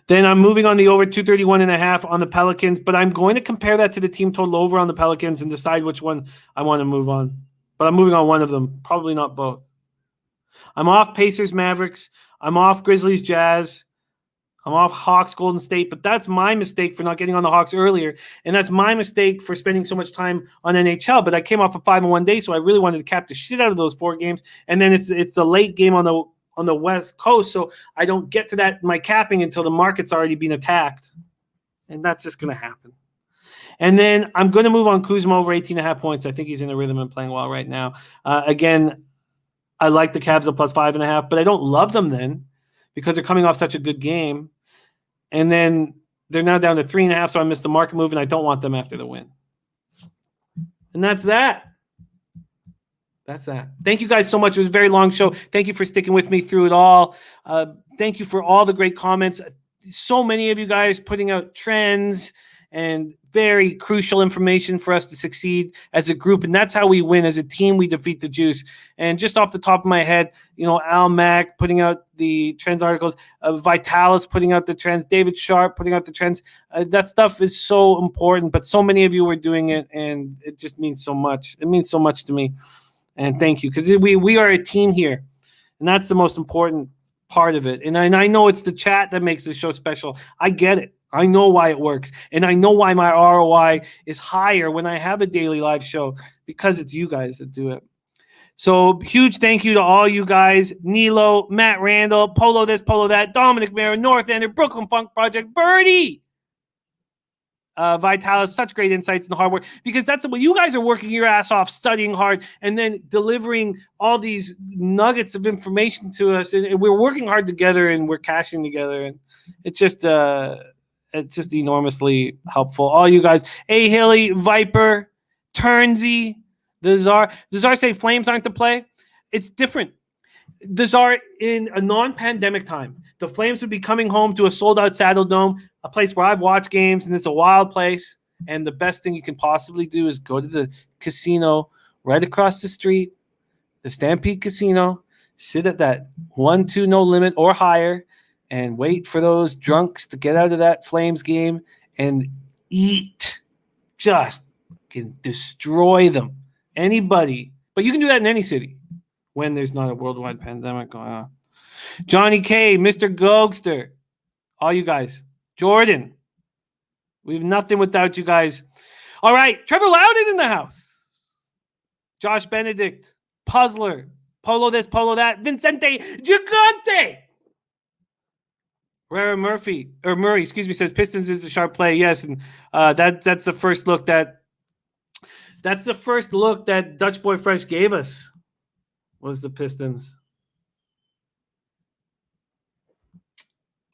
Then I'm moving on the over 231.5 on the Pelicans, but I'm going to compare that to the team total over on the Pelicans and decide which one I want to move on. But I'm moving on one of them, probably not both. I'm off Pacers Mavericks. I'm off Grizzlies Jazz. I'm off Hawks Golden State, but that's my mistake for not getting on the Hawks earlier, and that's my mistake for spending so much time on NHL. But I came off a 5-1 day, so I really wanted to cap the shit out of those 4 games, and then it's the late game on the West Coast, so I don't get to that my capping until the market's already been attacked, and that's just going to happen. And then I'm going to move on Kuzma over 18.5 points. I think he's in a rhythm and playing well right now. Again, I like the Cavs at +5.5, but I don't love them then because they're coming off such a good game. And then they're now down to 3.5, so I missed the market move, and I don't want them after the win. And that's that. That's that. Thank you guys so much. It was a very long show. Thank you for sticking with me through it all. Thank you for all the great comments. So many of you guys putting out trends and very crucial information for us to succeed as a group. And that's how we win. As a team, we defeat the juice. And just off the top of my head, Al Mack putting out the trends articles, Vitalis putting out the trends, David Sharp putting out the trends. That stuff is so important, but so many of you are doing it, and it just means so much. It means so much to me. And thank you, because we are a team here, and that's the most important part of it. And I know it's the chat that makes the show special. I get it. I know why it works, and I know why my ROI is higher when I have a daily live show, because it's you guys that do it. So huge thank you to all you guys: Nilo, Matt Randall, Polo this, Polo that, Dominic Marin, North Ender, Brooklyn Funk Project, Birdie, Vitalis, such great insights and hard work, because that's what you guys are working your ass off, studying hard, and then delivering all these nuggets of information to us, and we're working hard together, and we're cashing together, and it's just enormously helpful. All you guys, A. Hilly, Viper, Turnsy, the Czar say Flames aren't to play. It's different. The Czar, in a non-pandemic time, the Flames would be coming home to a sold-out Saddle Dome, a place where I've watched games, and it's a wild place. And the best thing you can possibly do is go to the casino right across the street, the Stampede Casino, sit at that 1-2 no limit or higher, and wait for those drunks to get out of that Flames game and eat. Just can destroy them. Anybody. But you can do that in any city when there's not a worldwide pandemic going on. Johnny K, Mr. Gogster, all you guys. Jordan, we have nothing without you guys. All right, Trevor Loudon in the house. Josh Benedict, Puzzler, Polo this, Polo that, Vincente Gigante. Rara Murray, says Pistons is a sharp play. Yes, and that's the first look that Dutch Boy Fresh gave us, was the Pistons.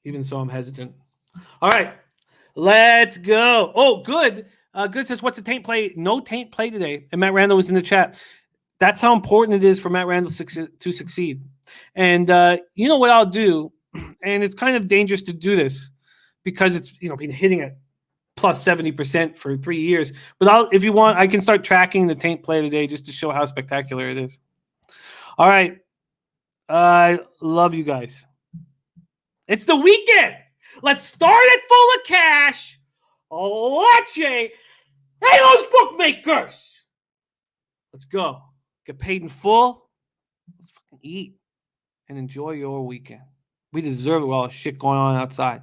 Even so, I'm hesitant. All right, let's go. Oh, good. Good says, what's the taint play? No taint play today. And Matt Randall was in the chat. That's how important it is for Matt Randall to succeed. And you know what I'll do, and it's kind of dangerous to do this because it's been hitting it plus 70% for 3 years. But if you want, I can start tracking the Taint play today just to show how spectacular it is. All right. I love you guys. It's the weekend. Let's start it full of cash. Leche. Hey, those bookmakers. Let's go. Get paid in full. Let's fucking eat and enjoy your weekend. We deserve it with all the shit going on outside.